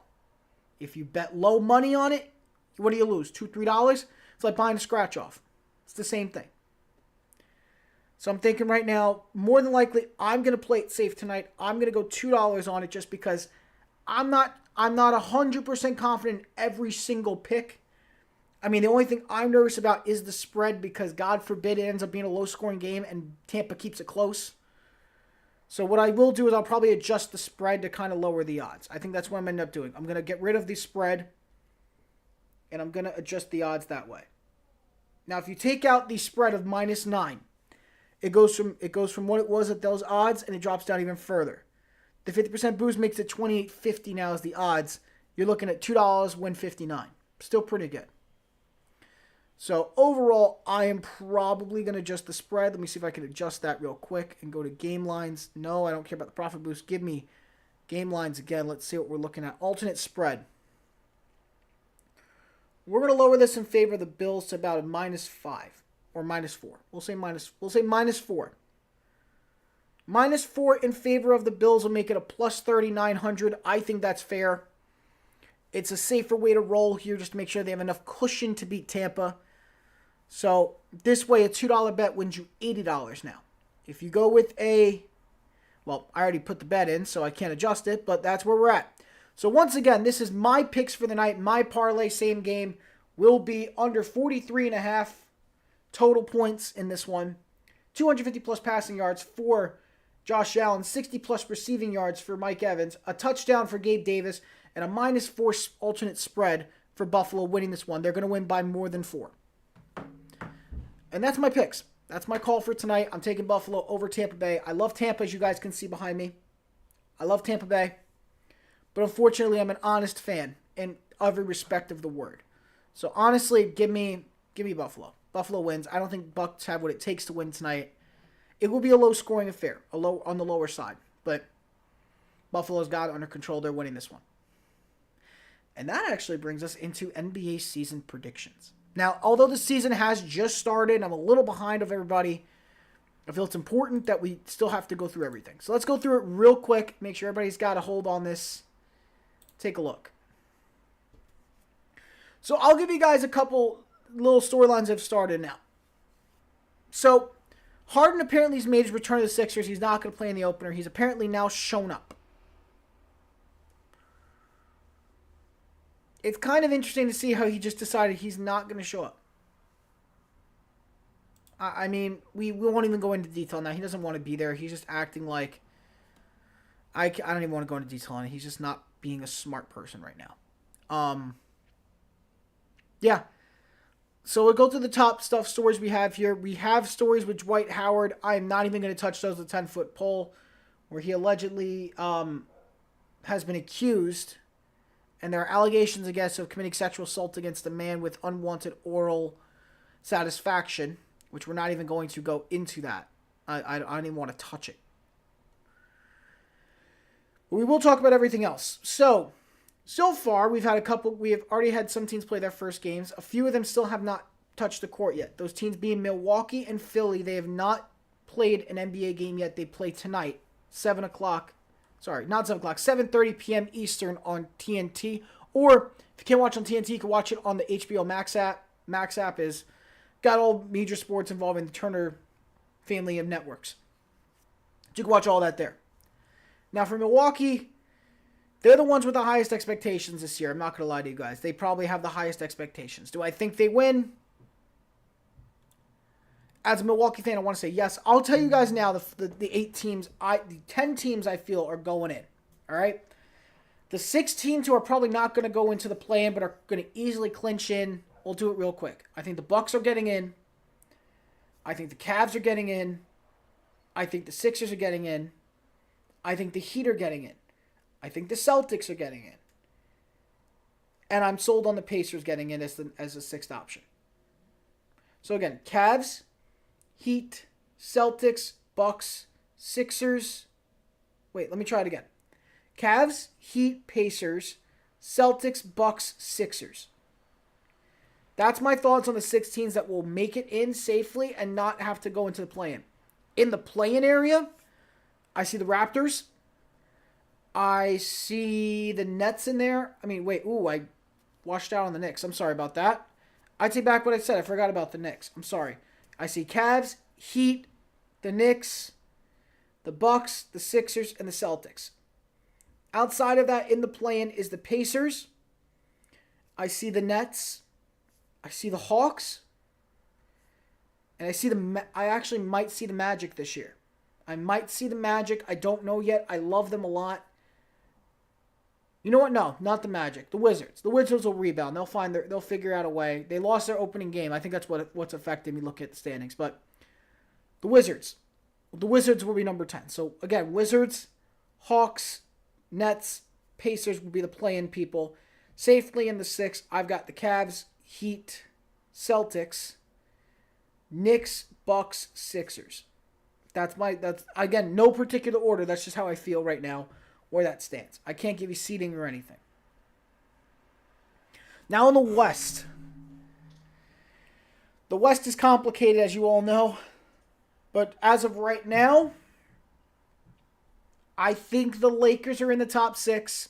Speaker 4: If you bet low money on it, what do you lose? $2, $3? It's like buying a scratch off. It's the same thing. So I'm thinking right now, more than likely, I'm going to play it safe tonight. I'm going to go $2 on it just because I'm not 100% confident in every single pick. I mean, the only thing I'm nervous about is the spread because, God forbid, it ends up being a low-scoring game and Tampa keeps it close. So what I will do is I'll probably adjust the spread to kind of lower the odds. I think that's what I'm going to end up doing. I'm going to get rid of the spread, and I'm going to adjust the odds that way. Now, if you take out the spread of minus 9, it goes from what it was at those odds, and it drops down even further. The 50% boost makes it $28.50 now as the odds. You're looking at $2, win 59. Still pretty good. So overall, I am probably going to adjust the spread. Let me see if I can adjust that real quick and go to game lines. No, I don't care about the profit boost. Give me game lines again. Let's see what we're looking at. Alternate spread. We're going to lower this in favor of the Bills to about a -5 or -4. We'll say -4. -4 in favor of the Bills will make it a plus 3,900. I think that's fair. It's a safer way to roll here just to make sure they have enough cushion to beat Tampa. So this way, a $2 bet wins you $80 now. If you go with well, I already put the bet in, so I can't adjust it, but that's where we're at. So once again, this is my picks for the night. My parlay same game will be under 43.5 total points in this one. 250 plus passing yards for Josh Allen, 60 plus receiving yards for Mike Evans, a touchdown for Gabe Davis, and a -4 alternate spread for Buffalo winning this one. They're going to win by more than 4. And that's my picks. That's my call for tonight. I'm taking Buffalo over Tampa Bay. I love Tampa, as you guys can see behind me. I love Tampa Bay. But unfortunately, I'm an honest fan in every respect of the word. So honestly, give me Buffalo. Buffalo wins. I don't think Bucs have what it takes to win tonight. It will be a low-scoring affair, on the lower side. But Buffalo's got it under control. They're winning this one. And that actually brings us into NBA season predictions. Now, although the season has just started, I'm a little behind of everybody. I feel it's important that we still have to go through everything. So let's go through it real quick. Make sure everybody's got a hold on this. Take a look. So I'll give you guys a couple little storylines that have started now. So Harden apparently has made his return to the Sixers. He's not going to play in the opener. He's apparently now shown up. It's kind of interesting to see how he just decided he's not going to show up. I mean, we won't even go into detail on that. He doesn't want to be there. He's just acting like... I don't even want to go into detail on it. He's just not being a smart person right now. Yeah. So we'll go through the top stories we have here. We have stories with Dwight Howard. I am not even going to touch those with a 10-foot pole, where he allegedly has been accused, and there are allegations against of committing sexual assault against a man with unwanted oral satisfaction, which we're not even going to go into that. I don't even want to touch it. But we will talk about everything else. So far, we have already had some teams play their first games. A few of them still have not touched the court yet. Those teams being Milwaukee and Philly. They have not played an NBA game yet. They play tonight, 7 o'clock. Sorry, not 7 o'clock, 7:30 p.m. Eastern on TNT. Or if you can't watch on TNT, you can watch it on the HBO Max app. Max app is got all major sports involving the Turner family of networks. You can watch all that there. Now for Milwaukee, they're the ones with the highest expectations this year. I'm not going to lie to you guys. They probably have the highest expectations. Do I think they win? As a Milwaukee fan, I want to say yes. I'll tell you guys now the 8 teams, the 10 teams I feel are going in. All right? The 6 teams who are probably not going to go into the play-in but are going to easily clinch in, we'll do it real quick. I think the Bucs are getting in. I think the Cavs are getting in. I think the Sixers are getting in. I think the Heat are getting in. I think the Celtics are getting in. And I'm sold on the Pacers getting in as a 6th option. So again, Cavs, Heat, Celtics, Bucks, Sixers. Wait, let me try it again. Cavs, Heat, Pacers, Celtics, Bucks, Sixers. That's my thoughts on the 6 teams that will make it in safely and not have to go into the play-in. In the play-in area, I see the Raptors. I see the Nets in there. I washed out on the Knicks. I'm sorry about that. I take back what I said. I forgot about the Knicks. I'm sorry. I see Cavs, Heat, the Knicks, the Bucks, the Sixers, and the Celtics. Outside of that, in the play-in is the Pacers. I see the Nets. I see the Hawks. And I actually might see the Magic this year. I might see the Magic. I don't know yet. I love them a lot. You know what? No, not the Magic. The Wizards. The Wizards will rebound. They'll figure out a way. They lost their opening game. I think that's what's affected me. Look at the standings, but the Wizards. The Wizards will be number 10. So again, Wizards, Hawks, Nets, Pacers will be the play-in people. Safely in the 6, I've got the Cavs, Heat, Celtics, Knicks, Bucks, Sixers. That's again, no particular order. That's just how I feel right now where that stands. I can't give you seeding or anything. Now in the West. The West is complicated, as you all know. But as of right now, I think the Lakers are in the top 6.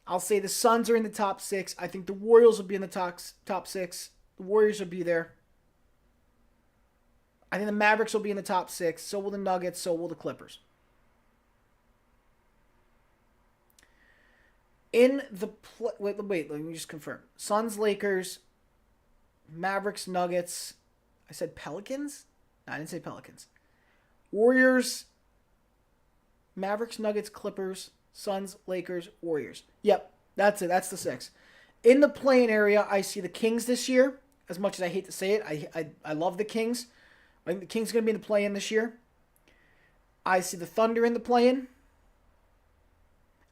Speaker 4: I'll say the Suns are in the top 6. I think the Warriors will be in the top 6. The Warriors will be there. I think the Mavericks will be in the top 6. So will the Nuggets. So will the Clippers. In the wait, let me just confirm. Suns, Lakers, Mavericks, Nuggets. I said Pelicans? No, I didn't say Pelicans. Warriors, Mavericks, Nuggets, Clippers, Suns, Lakers, Warriors. Yep, that's it. That's the 6. In the play-in area, I see the Kings this year. As much as I hate to say it, I love the Kings. I think the Kings are going to be in the play-in this year. I see the Thunder in the play-in.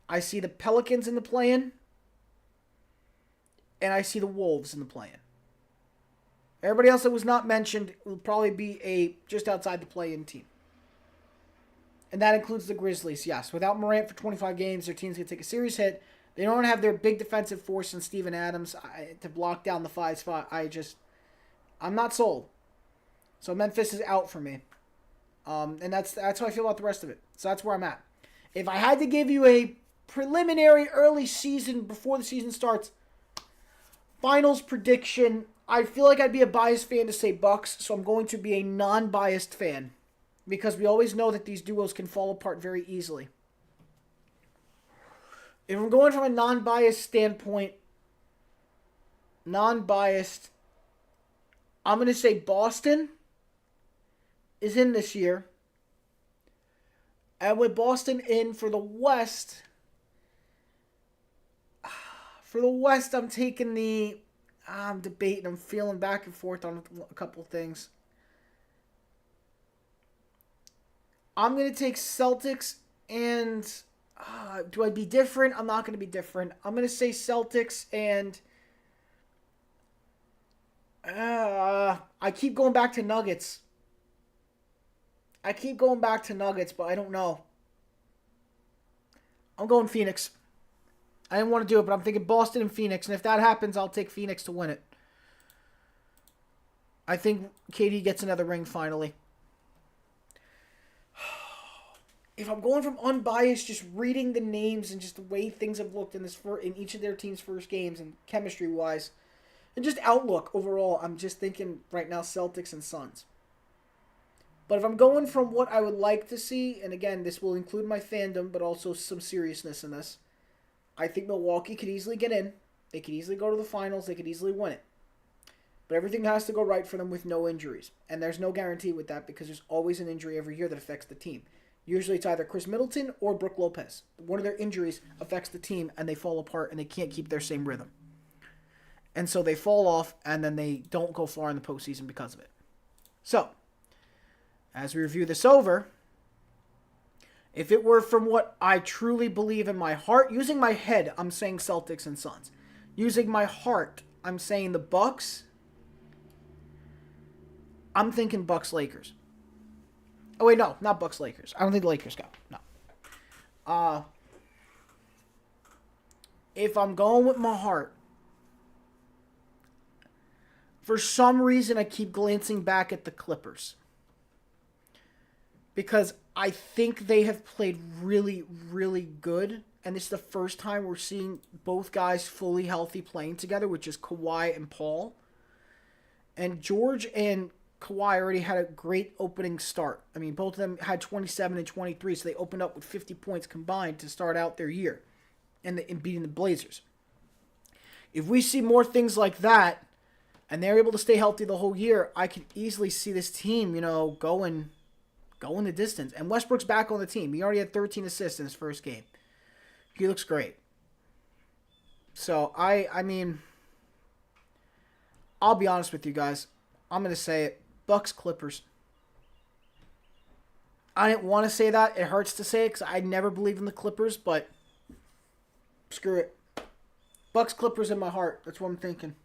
Speaker 4: I see the Pelicans in the play-in. And I see the Wolves in the play-in. Everybody else that was not mentioned will probably be a just outside the play-in team. And that includes the Grizzlies, yes. Without Morant for 25 games, their team's going to take a serious hit. They don't have their big defensive force in Steven Adams to block down the 5 spot. I'm not sold. So Memphis is out for me. And that's how I feel about the rest of it. So that's where I'm at. If I had to give you a preliminary early season, before the season starts, finals prediction, I feel like I'd be a biased fan to say Bucks, so I'm going to be a non-biased fan. Because we always know that these duos can fall apart very easily. If I'm going from a non-biased standpoint, I'm going to say Boston is in this year. And with Boston in for the West, I'm taking I'm debating, I'm feeling back and forth on a couple things. I'm going to take Celtics and... do I be different? I'm not going to be different. I'm going to say Celtics and... I keep going back to Nuggets. But I don't know. I'm going Phoenix. I didn't want to do it, but I'm thinking Boston and Phoenix. And if that happens, I'll take Phoenix to win it. I think KD gets another ring finally. If I'm going from unbiased, just reading the names and just the way things have looked in each of their team's first games and chemistry-wise, and just outlook overall, I'm just thinking right now Celtics and Suns. But if I'm going from what I would like to see, and again, this will include my fandom, but also some seriousness in this, I think Milwaukee could easily get in. They could easily go to the finals. They could easily win it. But everything has to go right for them with no injuries. And there's no guarantee with that because there's always an injury every year that affects the team. Usually it's either Chris Middleton or Brook Lopez. One of their injuries affects the team and they fall apart and they can't keep their same rhythm. And so they fall off and then they don't go far in the postseason because of it. So, as we review this over, if it were from what I truly believe in my heart, using my head, I'm saying Celtics and Suns. Using my heart, I'm saying the Bucks. I'm thinking Bucks-Lakers. Oh, wait, no. Not Bucks-Lakers. I don't think the Lakers go. No. If I'm going with my heart, for some reason I keep glancing back at the Clippers. Because I think they have played really, really good. And this is the first time we're seeing both guys fully healthy playing together, which is Kawhi and Paul. And George and Kawhi already had a great opening start. I mean, both of them had 27 and 23, so they opened up with 50 points combined to start out their year in beating the Blazers. If we see more things like that, and they're able to stay healthy the whole year, I can easily see this team, going the distance. And Westbrook's back on the team. He already had 13 assists in his first game. He looks great. So, I mean, I'll be honest with you guys. I'm going to say it. Bucks, Clippers. I didn't want to say that. It hurts to say it because I never believed in the Clippers, but screw it. Bucks, Clippers in my heart. That's what I'm thinking.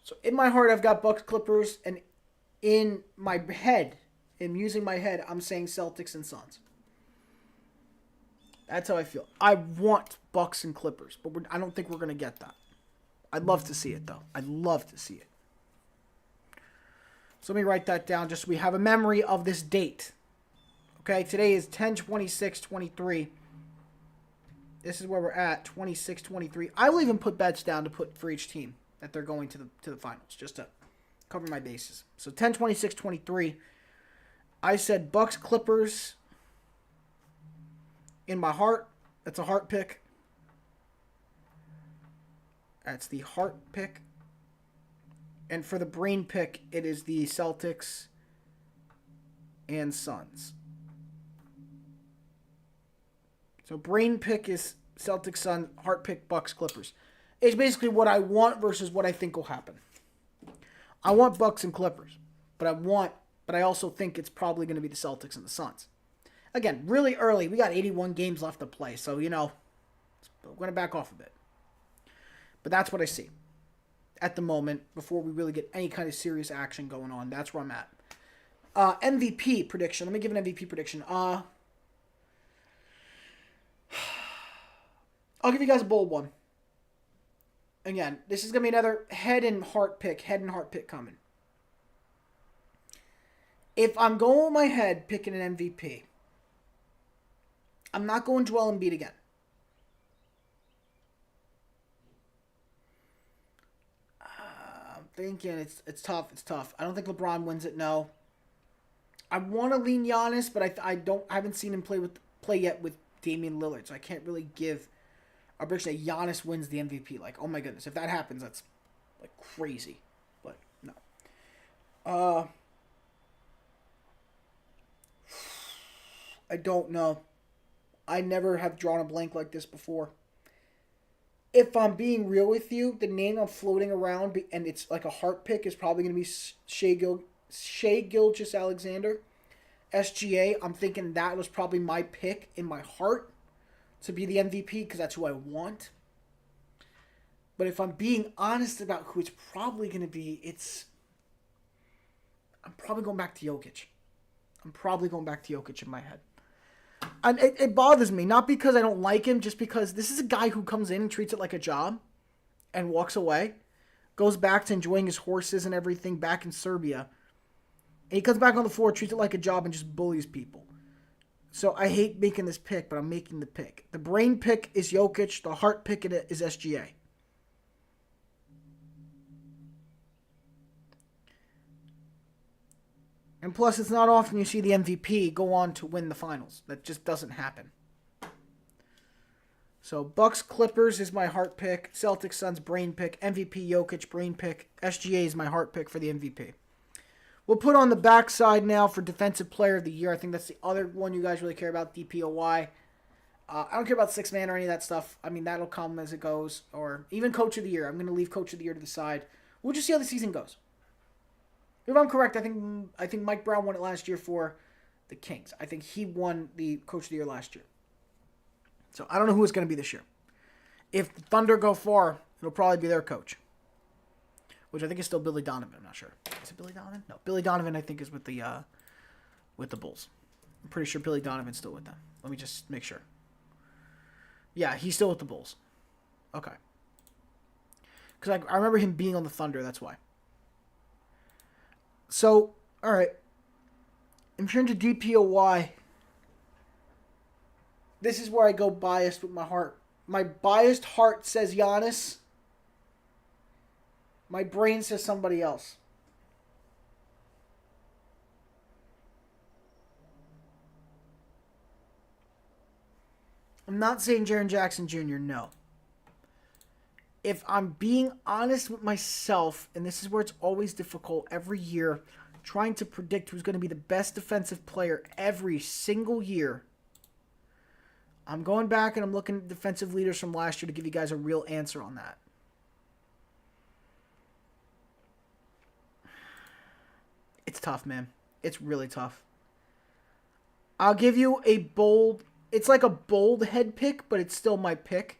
Speaker 4: So in my heart, I've got Bucks, Clippers, and in my head, using my head, I'm saying Celtics and Suns. That's how I feel. I want Bucks and Clippers, but I don't think we're going to get that. I'd love to see it, though. I'd love to see it. So let me write that down just so we have a memory of this date. Okay, today is 10/26/23. This is where we're at, 26/23. I will even put bets down to put for each team that they're going to the finals, just to cover my bases. So 10/26/23. I said Bucks, Clippers. In my heart, that's a heart pick. That's the heart pick. And for the brain pick, it is the Celtics and Suns. So brain pick is Celtics, Suns. Heart pick, Bucks, Clippers. It's basically what I want versus what I think will happen. I want Bucks and Clippers, but I also think it's probably going to be the Celtics and the Suns. Again, really early. We got 81 games left to play, so, we're going to back off a bit. But that's what I see at the moment before we really get any kind of serious action going on. That's where I'm at. MVP prediction. Let me give an MVP prediction. I'll give you guys a bold one. Again, this is going to be another head and heart pick coming. If I'm going with my head picking an MVP, I'm not going Joel Embiid again. I'm thinking it's tough. I don't think LeBron wins it, no. I want to lean Giannis, but I haven't seen him play yet with Damian Lillard, so I can't really give a prediction that Giannis wins the MVP. Like, oh my goodness, if that happens, that's like crazy. But no. I don't know. I never have drawn a blank like this before. If I'm being real with you, the name I'm floating around, and it's like a heart pick, is probably going to be Shai Gilgeous-Alexander. SGA, I'm thinking that was probably my pick in my heart to be the MVP because that's who I want. But if I'm being honest about who it's probably going to be, I'm probably going back to Jokic. In my head. And it bothers me, not because I don't like him, just because this is a guy who comes in and treats it like a job and walks away, goes back to enjoying his horses and everything back in Serbia. And he comes back on the floor, treats it like a job, and just bullies people. So I hate making this pick, but I'm making the pick. The brain pick is Jokic. The heart pick is SGA. And plus, it's not often you see the MVP go on to win the finals. That just doesn't happen. So, Bucks Clippers is my heart pick. Celtics Suns brain pick. MVP Jokic brain pick. SGA is my heart pick for the MVP. We'll put on the backside now for Defensive Player of the Year. I think that's the other one you guys really care about, DPOY. I don't care about six man or any of that stuff. I mean, that'll come as it goes. Or even Coach of the Year. I'm going to leave Coach of the Year to the side. We'll just see how the season goes. If I'm correct, I think Mike Brown won it last year for the Kings. I think he won the Coach of the Year last year. So I don't know who it's going to be this year. If the Thunder go far, it'll probably be their coach. Which I think is still Billy Donovan. I'm not sure. Is it Billy Donovan? No, Billy Donovan I think is with the Bulls. I'm pretty sure Billy Donovan's still with them. Let me just make sure. Yeah, he's still with the Bulls. Okay. Because I remember him being on the Thunder, that's why. So, alright. In terms of DPOY, this is where I go biased with my heart. My biased heart says Giannis. My brain says somebody else. I'm not saying Jaren Jackson Jr., no. If I'm being honest with myself, and this is where it's always difficult every year, trying to predict who's going to be the best defensive player every single year, I'm going back and I'm looking at defensive leaders from last year to give you guys a real answer on that. It's tough, man. It's really tough. I'll give you a bold... It's like a bold head pick, but it's still my pick.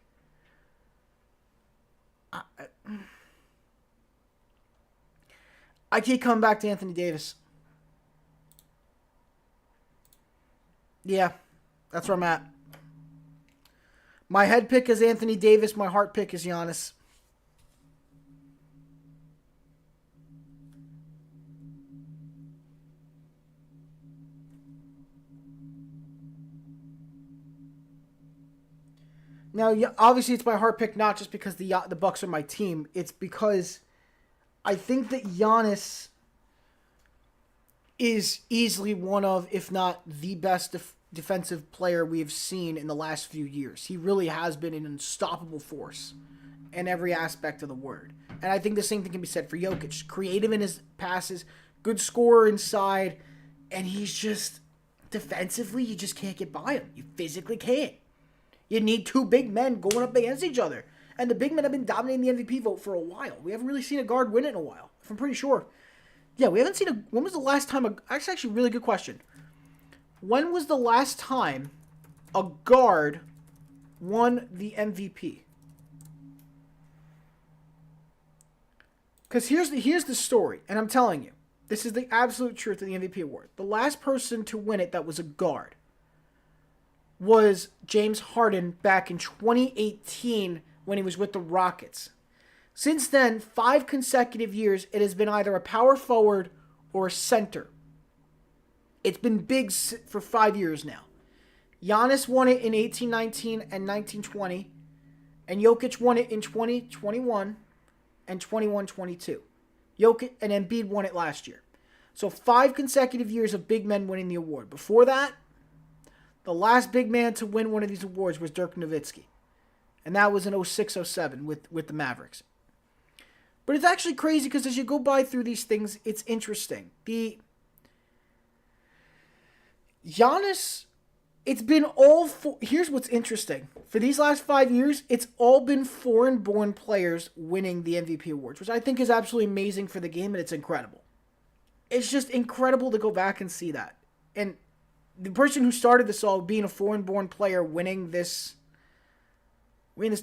Speaker 4: I keep coming back to Anthony Davis. Yeah, that's where I'm at. My head pick is Anthony Davis. My heart pick is Giannis. Now, obviously, it's my heart pick not just because the Bucks are my team. It's because I think that Giannis is easily one of, if not the best defensive player we've seen in the last few years. He really has been an unstoppable force in every aspect of the word. And I think the same thing can be said for Jokic. Creative in his passes, good scorer inside, and he's just, defensively, you just can't get by him. You physically can't. You need two big men going up against each other. And the big men have been dominating the MVP vote for a while. We haven't really seen a guard win it in a while, if I'm pretty sure. Yeah, we haven't seen when was the last time that's actually a really good question. When was the last time a guard won the MVP? Because here's the story, and I'm telling you, this is the absolute truth of the MVP award. The last person to win it that was a guard was James Harden back in 2018 when he was with the Rockets. Since then, 5 consecutive years, it has been either a power forward or a center. It's been big for 5 years now. Giannis won it in 18-19 and 19-20, and Jokic won it in 20-21 and 21-22. Jokic and Embiid won it last year. So 5 consecutive years of big men winning the award. Before that, the last big man to win one of these awards was Dirk Nowitzki. And that was in 06-07 with the Mavericks. But it's actually crazy because as you go by through these things, it's interesting. Giannis, it's been here's what's interesting. For these last 5 years, it's all been foreign-born players winning the MVP awards, which I think is absolutely amazing for the game, and it's incredible. It's just incredible to go back and see that. And the person who started this all, being a foreign-born player winning this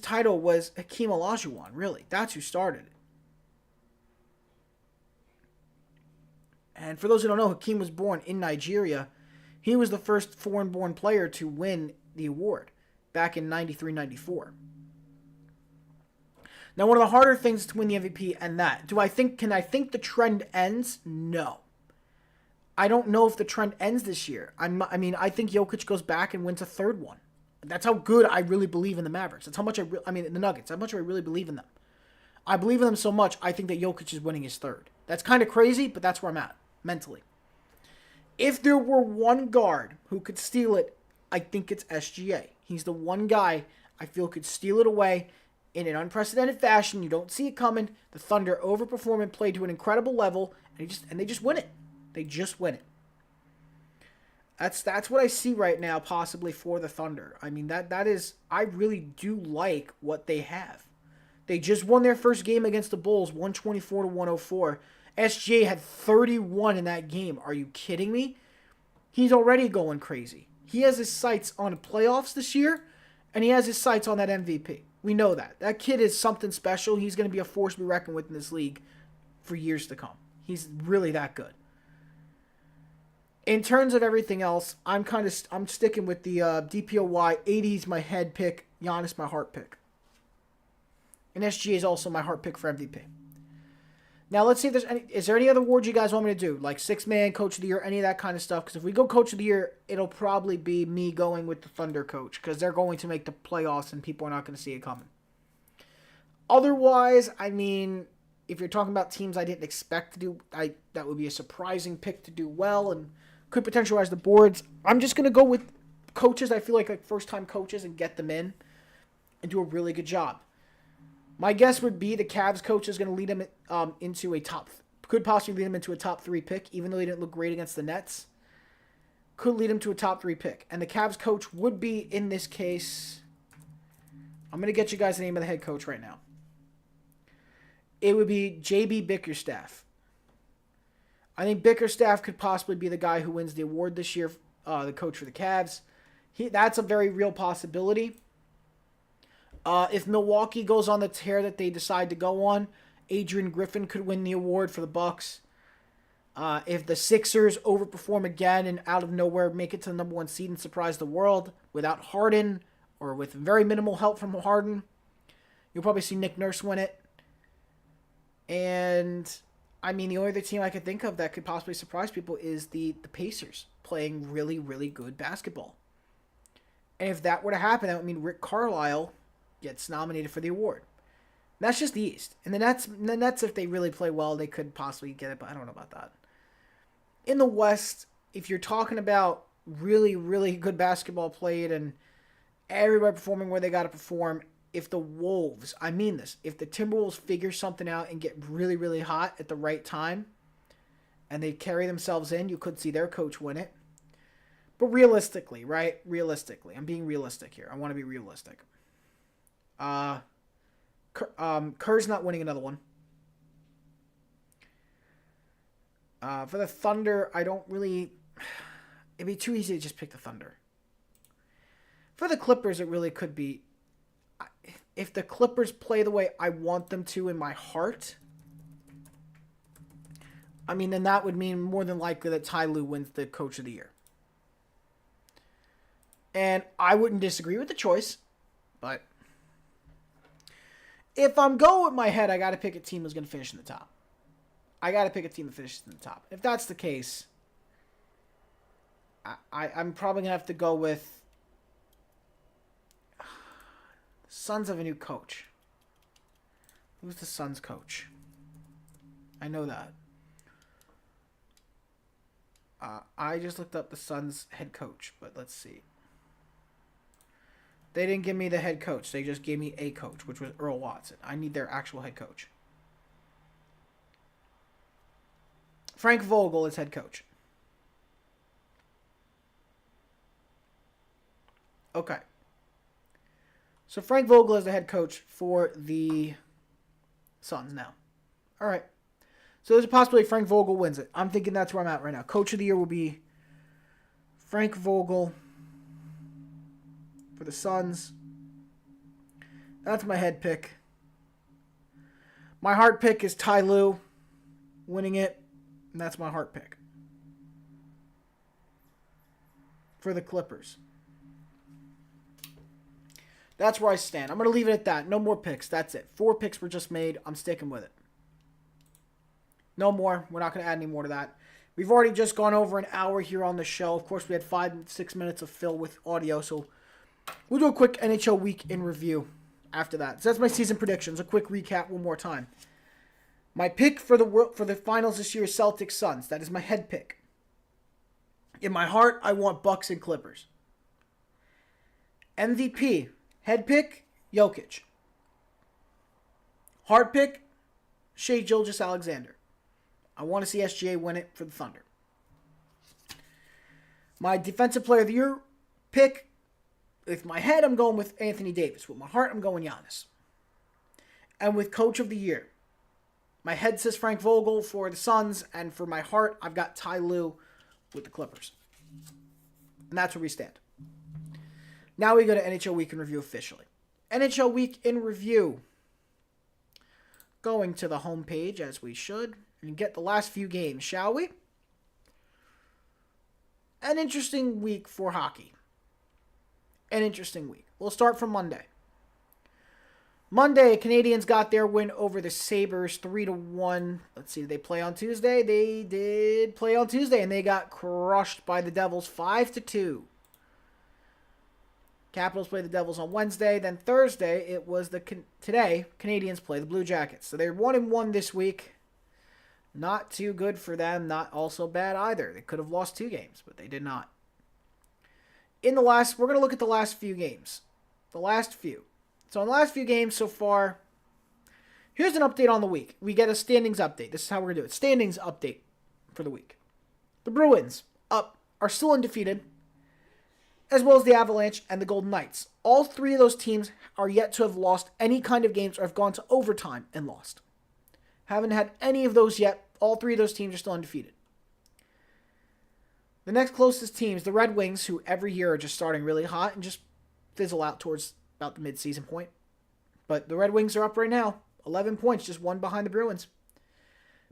Speaker 4: title, was Hakeem Olajuwon, really. That's who started it. And for those who don't know, Hakeem was born in Nigeria. He was the first foreign-born player to win the award back in 93-94. Now, one of the harder things to win the MVP and that. Can I think the trend ends? No. I don't know if the trend ends this year. I think Jokic goes back and wins a third one. That's how good I really believe in the Mavericks. That's how much the Nuggets. How much I really believe in them. I believe in them so much, I think that Jokic is winning his third. That's kind of crazy, but that's where I'm at, mentally. If there were one guard who could steal it, I think it's SGA. He's the one guy I feel could steal it away in an unprecedented fashion. You don't see it coming. The Thunder overperform and play to an incredible level, and they just win it. They just win it. That's what I see right now, possibly for the Thunder. I mean, that is, I really do like what they have. They just won their first game against the Bulls, 124-104. SGA had 31 in that game. Are you kidding me? He's already going crazy. He has his sights on playoffs this year, and he has his sights on that MVP. We know that. That kid is something special. He's going to be a force to be reckoned with in this league for years to come. He's really that good. In terms of everything else, I'm sticking with the DPOY. 80's my head pick. Giannis my heart pick. And SGA is also my heart pick for MVP. Now, let's see if is there any other awards you guys want me to do? Like 6-man, Coach of the Year, any of that kind of stuff? Because if we go Coach of the Year, it'll probably be me going with the Thunder coach. Because they're going to make the playoffs and people are not going to see it coming. Otherwise, I mean, if you're talking about teams I didn't expect to do, that would be a surprising pick to do well and could potentially rise the boards. I'm just going to go with coaches I feel like first-time coaches and get them in and do a really good job. My guess would be the Cavs coach is going to lead them into a could possibly lead them into a top 3 pick, even though they didn't look great against the Nets. Could lead them to a top 3 pick. And the Cavs coach would be, in this case, I'm going to get you guys the name of the head coach right now. It would be J.B. Bickerstaff. I think Bickerstaff could possibly be the guy who wins the award this year, the coach for the Cavs. That's a very real possibility. If Milwaukee goes on the tear that they decide to go on, Adrian Griffin could win the award for the Bucks. If the Sixers overperform again and out of nowhere make it to the number 1 seed and surprise the world without Harden or with very minimal help from Harden, you'll probably see Nick Nurse win it. And, I mean, the only other team I could think of that could possibly surprise people is the Pacers playing really, really good basketball. And if that were to happen, that would mean Rick Carlisle gets nominated for the award. That's just the East. And the Nets, if they really play well, they could possibly get it, but I don't know about that. In the West, if you're talking about really, really good basketball played and everybody performing where they got to perform, if the Wolves, I mean this, if the Timberwolves figure something out and get really, really hot at the right time and they carry themselves in, you could see their coach win it. But realistically, right? Realistically. I'm being realistic here. I want to be realistic. Kerr's not winning another one. For the Thunder, I don't really... It'd be too easy to just pick the Thunder. For the Clippers, it really could be... If the Clippers play the way I want them to in my heart, I mean, then that would mean more than likely that Ty Lue wins the Coach of the Year. And I wouldn't disagree with the choice, but if I'm going with my head, I got to pick a team that's going to finish in the top. I got to pick a team that finishes in the top. If that's the case, I'm probably going to have to go with Suns have a new coach. Who's the Suns coach? I know that. I just looked up the Suns head coach, but let's see. They didn't give me the head coach. They just gave me a coach, which was Earl Watson. I need their actual head coach. Frank Vogel is head coach. Okay. So Frank Vogel is the head coach for the Suns now. All right. So there's a possibility Frank Vogel wins it. I'm thinking that's where I'm at right now. Coach of the year will be Frank Vogel for the Suns. That's my head pick. My heart pick is Ty Lue winning it. And that's my heart pick for the Clippers. That's where I stand. I'm going to leave it at that. No more picks. That's it. 4 picks were just made. I'm sticking with it. No more. We're not going to add any more to that. We've already just gone over an hour here on the show. Of course, we had 5-6 minutes of fill with audio. So we'll do a quick NHL week in review after that. So that's my season predictions. A quick recap one more time. My pick for the finals this year is Celtics Suns. That is my head pick. In my heart, I want Bucs and Clippers. MVP. Head pick, Jokic. Heart pick, Shai Gilgeous-Alexander. I want to see SGA win it for the Thunder. My defensive player of the year pick, with my head, I'm going with Anthony Davis. With my heart, I'm going Giannis. And with coach of the year, my head says Frank Vogel for the Suns, and for my heart, I've got Ty Lue with the Clippers. And that's where we stand. Now we go to NHL Week in Review officially. NHL Week in Review. Going to the homepage, as we should, and get the last few games, shall we? An interesting week for hockey. An interesting week. We'll start from Monday. Monday, Canadians got their win over the Sabres 3-1. Let's see, did they play on Tuesday? They did play on Tuesday, and they got crushed by the Devils 5-2. Capitals play the Devils on Wednesday. Then Thursday, it was today, Canadians play the Blue Jackets. So they're 1-1 this week. Not too good for them. Not also bad either. They could have lost 2 games, but they did not. We're going to look at the last few games. The last few. So in the last few games so far, here's an update on the week. We get a standings update. This is how we're going to do it. Standings update for the week. The Bruins are still undefeated, as well as the Avalanche and the Golden Knights. All 3 of those teams are yet to have lost any kind of games or have gone to overtime and lost. Haven't had any of those yet. All 3 of those teams are still undefeated. The next closest teams, the Red Wings, who every year are just starting really hot and just fizzle out towards about the mid-season point. But the Red Wings are up right now. 11 points, just 1 behind the Bruins.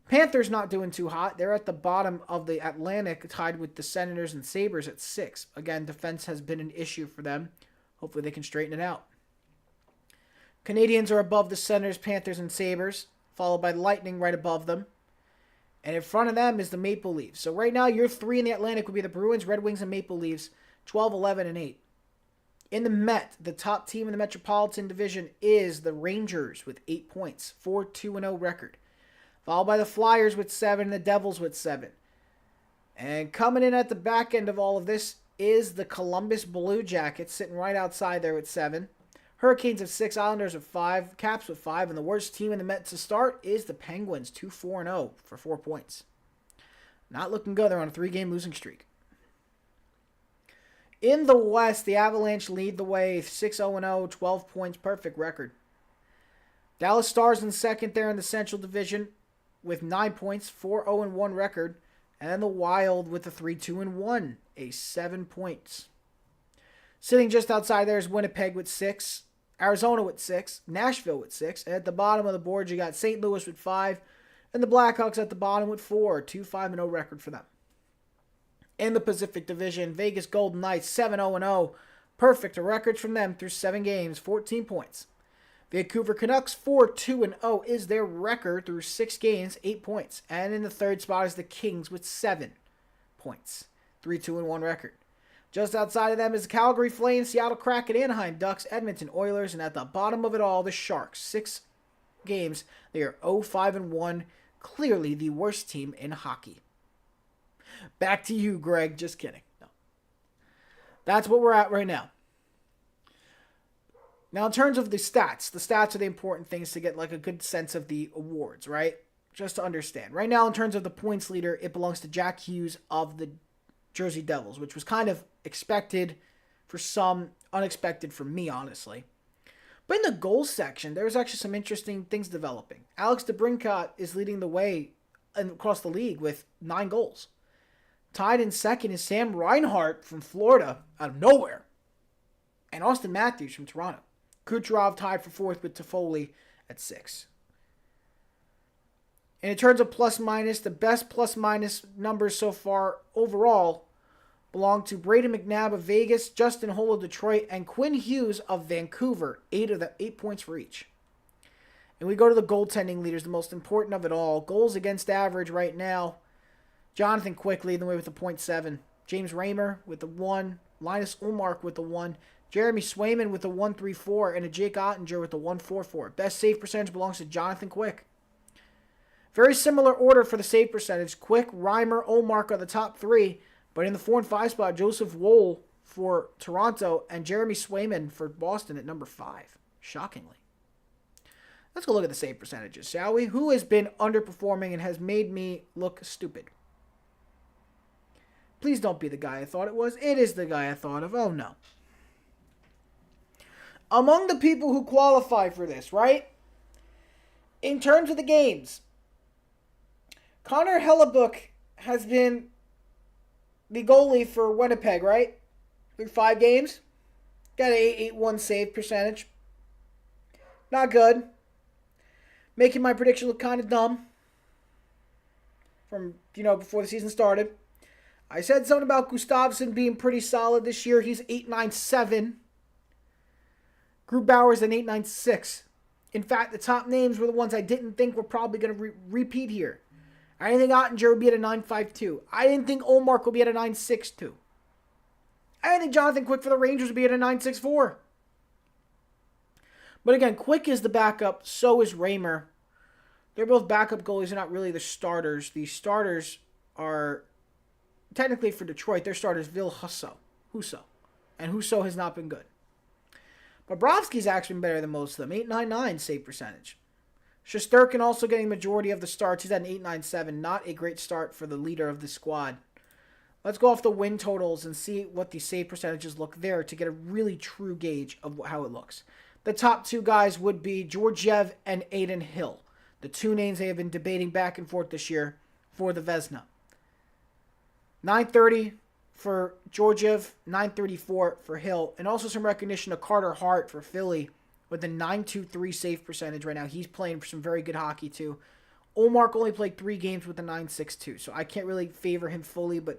Speaker 4: Panthers not doing too hot. They're at the bottom of the Atlantic, tied with the Senators and Sabres at 6. Again, defense has been an issue for them. Hopefully they can straighten it out. Canadians are above the Senators, Panthers, and Sabres, followed by the Lightning right above them. And in front of them is the Maple Leafs. So right now, your 3 in the Atlantic would be the Bruins, Red Wings, and Maple Leafs, 12, 11, and 8. In the Met, the top team in the Metropolitan Division is the Rangers with 8 points, 4-2-0 record. Followed by the Flyers with 7 and the Devils with 7. And coming in at the back end of all of this is the Columbus Blue Jackets, sitting right outside there with 7. Hurricanes have 6, Islanders have 5, Caps with 5, and the worst team in the Met to start is the Penguins, 2-4-0 for 4 points. Not looking good. They're on a 3-game losing streak. In the West, the Avalanche lead the way, 6-0-0, 12 points, perfect record. Dallas Stars in second there in the Central Division with 9 points, 4-0-1 record. And then the Wild with a 3-2-1, a 7 points. Sitting just outside there is Winnipeg with 6, Arizona with 6, Nashville with 6. And at the bottom of the board, you got St. Louis with 5, and the Blackhawks at the bottom with 4, 2-5-0 record for them. In the Pacific Division, Vegas Golden Knights 7-0-0, perfect records from them through 7 games, 14 points. Vancouver Canucks 4-2-0 is their record through 6 games, 8 points. And in the third spot is the Kings with 7 points, 3-2-1 record. Just outside of them is the Calgary Flames, Seattle Kraken, Anaheim Ducks, Edmonton Oilers, and at the bottom of it all, the Sharks. 6 games, they are 0-5-1, clearly the worst team in hockey. Back to you, Greg. Just kidding. No. That's what we're at right now. Now, in terms of the stats are the important things to get like a good sense of the awards, right? Just to understand. Right now, in terms of the points leader, it belongs to Jack Hughes of the Jersey Devils, which was kind of expected for some, unexpected for me, honestly. But in the goals section, there's actually some interesting things developing. Alex DeBrincat is leading the way across the league with 9 goals. Tied in second is Sam Reinhart from Florida out of nowhere. And Austin Matthews from Toronto. Kucherov tied for 4th with Toffoli at 6. And in terms of plus-minus, the best plus-minus numbers so far overall belong to Braden McNabb of Vegas, Justin Hull of Detroit, and Quinn Hughes of Vancouver. 8 points for each. And we go to the goaltending leaders, the most important of it all. Goals against average right now. Jonathan Quick leading the way with a .7. James Raymer with a 1. Linus Ullmark with a 1. Jeremy Swayman with a 1.34 and a Jake Ottinger with a 1.44. Best save percentage belongs to Jonathan Quick. Very similar order for the save percentage. Quick, Reimer, Ullmark are the top 3. But in the 4 and 5 spot, Joseph Woll for Toronto and Jeremy Swayman for Boston at number 5. Shockingly. Let's go look at the save percentages, shall we? Who has been underperforming and has made me look stupid? Please don't be the guy I thought it was. It is the guy I thought of. Oh, no. Among the people who qualify for this, right? In terms of the games, Connor Hellebuck has been the goalie for Winnipeg, right? Through 5 games. Got an 8.81 save percentage. Not good. Making my prediction look kind of dumb. From, before the season started. I said something about Gustafsson being pretty solid this year. He's 8.97. Grubauer's an 8.96. In fact, the top names were the ones I didn't think were probably going to repeat here. I didn't think Ottinger would be at a 9.52. I didn't think Ullmark would be at a 9.62. I didn't think Jonathan Quick for the Rangers would be at a 9.64. But again, Quick is the backup. So is Raymer. They're both backup goalies. They're not really the starters. The starters are, technically for Detroit, their starters Ville Husso. And Husso has not been good. Bobrovsky's actually been better than most of them. 8.99 save percentage. Shesterkin also getting majority of the starts. He's at an 8.97. Not a great start for the leader of the squad. Let's go off the win totals and see what the save percentages look there to get a really true gauge of how it looks. The top 2 guys would be Georgiev and Aiden Hill. The 2 names they have been debating back and forth this year for the Vezina. 930 for Georgiev, 934 for Hill, and also some recognition to Carter Hart for Philly with a 9.23 save percentage right now. He's playing for some very good hockey too. Ullmark only played 3 games with a 9.62, so I can't really favor him fully, but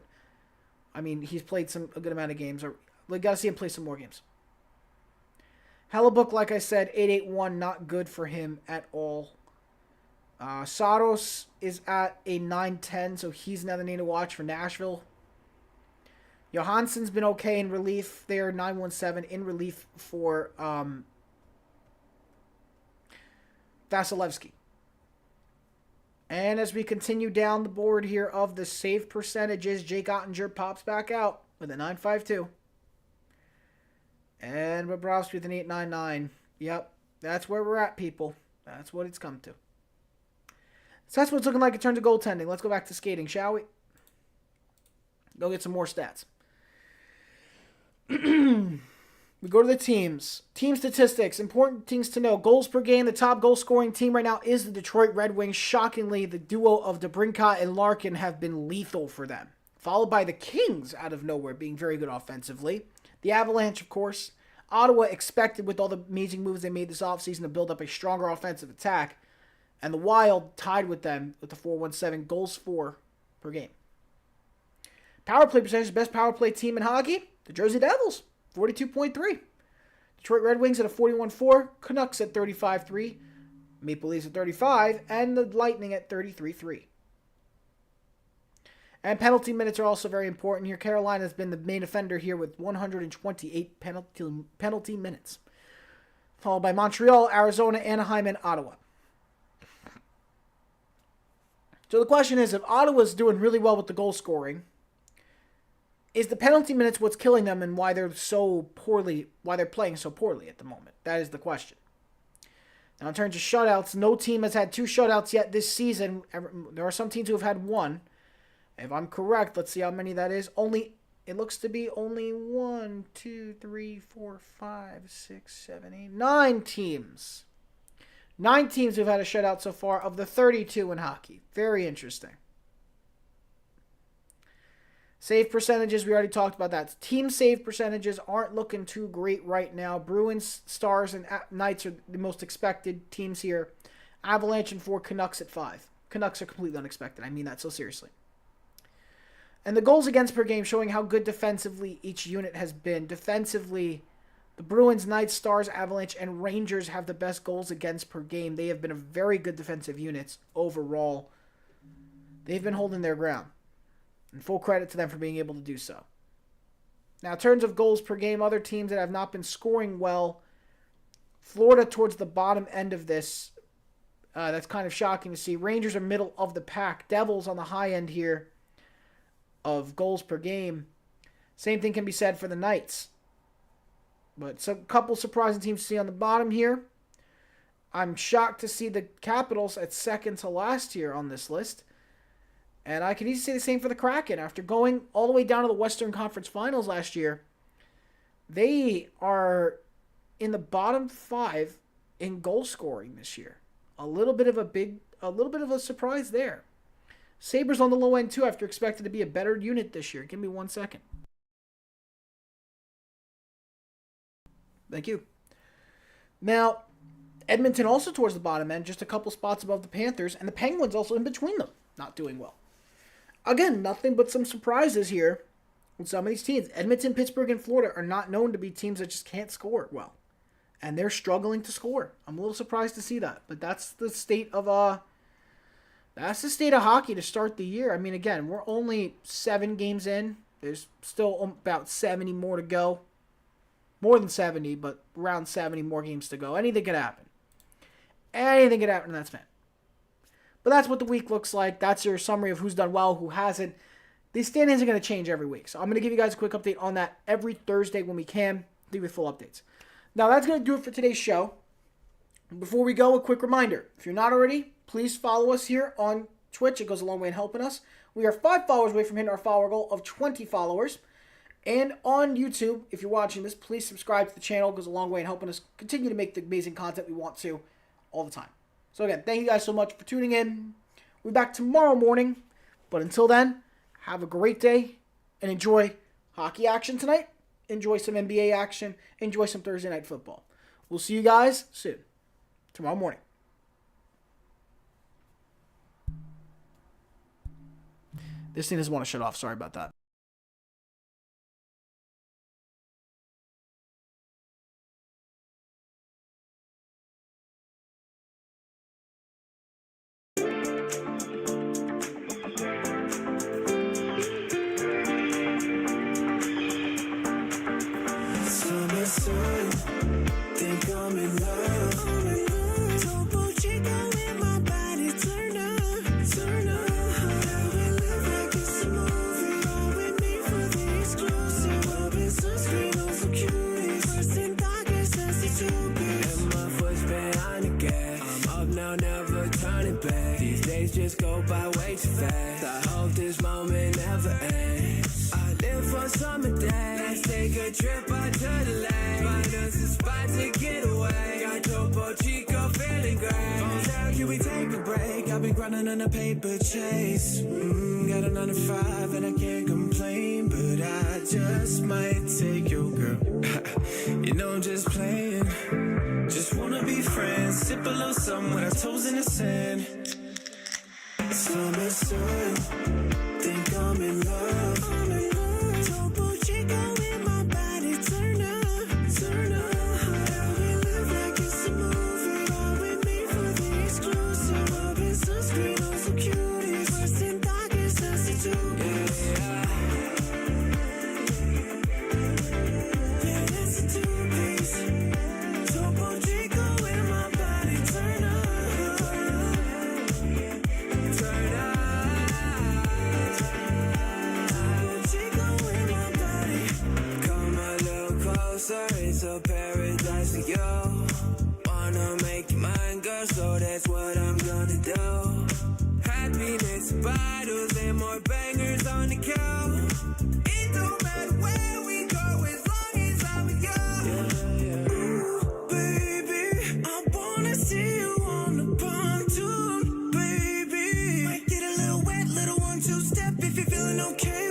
Speaker 4: I mean, he's played a good amount of games. We got to see him play some more games. Hellebuck, like I said, 8.81, not good for him at all. Saros is at a 9.10, so he's another name to watch for Nashville. Johansson's been okay in relief. They are 9.17 in relief for Vasilevsky. And as we continue down the board here of the save percentages, Jake Ottinger pops back out with a 9.52. And Bobrovsky with an 8.99. Yep, that's where we're at, people. That's what it's come to. So that's what it's looking like in terms of goaltending. Let's go back to skating, shall we? Go get some more stats. The We go to the teams. Team statistics. Important things to know. Goals per game. The top goal scoring team right now is the Detroit Red Wings. Shockingly, the duo of DeBrincat and Larkin have been lethal for them. Followed by the Kings out of nowhere being very good offensively. The Avalanche, of course. Ottawa expected with all the amazing moves they made this offseason to build up a stronger offensive attack. And the Wild tied with them with the 417 goals for per game. Power play percentage. Best power play team in hockey. The Jersey Devils. 42.3. Detroit Red Wings at a 41.4. Canucks at 35.3. Maple Leafs at 35. And the Lightning at 33.3. And penalty minutes are also very important here. Carolina has been the main offender here with 128 penalty minutes. Followed by Montreal, Arizona, Anaheim, and Ottawa. So the question is, if Ottawa's doing really well with the goal scoring, is the penalty minutes what's killing them and why they're playing so poorly at the moment? That is the question. Now in terms of shutouts, no team has had 2 shutouts yet this season. There are some teams who have had 1. If I'm correct, let's see how many that is. It looks to be only 1, 2, 3, 4, 5, 6, 7, 8, 9 teams. 9 teams who've had a shutout so far of the 32 in hockey. Very interesting. Save percentages, we already talked about that. Team save percentages aren't looking too great right now. Bruins, Stars, and Knights are the most expected teams here. Avalanche and 4, Canucks at 5. Canucks are completely unexpected. I mean that so seriously. And the goals against per game showing how good defensively each unit has been. Defensively, the Bruins, Knights, Stars, Avalanche, and Rangers have the best goals against per game. They have been a very good defensive units overall. They've been holding their ground. And full credit to them for being able to do so. Now, in terms of goals per game, other teams that have not been scoring well, Florida towards the bottom end of this. That's kind of shocking to see. Rangers are middle of the pack. Devils on the high end here of goals per game. Same thing can be said for the Knights. But a couple surprising teams to see on the bottom here. I'm shocked to see the Capitals at second to last here on this list. And I can easily say the same for the Kraken. After going all the way down to the Western Conference Finals last year, they are in the bottom 5 in goal scoring this year. A little bit of a surprise there. Sabres on the low end too, after expected to be a better unit this year. Give me 1 second. Thank you. Now, Edmonton also towards the bottom end, just a couple spots above the Panthers, and the Penguins also in between them, not doing well. Again, nothing but some surprises here with some of these teams. Edmonton, Pittsburgh, and Florida are not known to be teams that just can't score well. And they're struggling to score. I'm a little surprised to see that. But that's the state of hockey to start the year. I mean, again, we're only 7 games in. There's still about 70 more to go. More than 70, but around 70 more games to go. Anything could happen. Anything could happen, and that's fine. But that's what the week looks like. That's your summary of who's done well, who hasn't. These standings are going to change every week. So I'm going to give you guys a quick update on that every Thursday when we can. Do with full updates. Now, that's going to do it for today's show. Before we go, a quick reminder. If you're not already, please follow us here on Twitch. It goes a long way in helping us. We are 5 followers away from hitting our follower goal of 20 followers. And on YouTube, if you're watching this, please subscribe to the channel. It goes a long way in helping us continue to make the amazing content we want to all the time. So again, thank you guys so much for tuning in. We'll be back tomorrow morning. But until then, have a great day and enjoy hockey action tonight. Enjoy some NBA action. Enjoy some Thursday night football. We'll see you guys soon. Tomorrow morning. This thing doesn't want to shut off. Sorry about that.
Speaker 3: Think I'm in love. Topo Chico in my body, turn up. We live like it's a movie. All with me for the exclusive. Up in sunscreen, on some cuties. First and darkest, that's the 2 piece. And my foot's behind the gas. I'm up now, never turning back. These days just go by way too fast. I hope this moment never ends. I live for summer days. Let's take a trip out to the lake. spot to get away. Got Topo Chico feeling great. Now can we take a break? I've been grinding on a paper chase. Got a 9 to 5 and I can't complain, but I just might take your girl. You know I'm just playing. Just wanna be friends, sip a little something with our toes in the sand. Summer sun, think I'm in love. Topo Chico in my body, turn up, turn up. How we live like it's a movie. All with me for the exclusive. Up in sunscreen, oh so cuties. First and darkest, that's the two. Yeah, that's a two-piece. Topo Chico in my body, turn up. Turn up. Topo Chico in my body. Come a little closer, it's a paradise for you. Wanna make you mine, girl, so that's what I'm gonna do. Happiness bottles and more bangers on the couch. It don't matter where we go as long as I'm with you. Ooh, baby, I wanna see you on the pontoon, baby. Might get a little wet, little 1-2 step if you're feeling okay.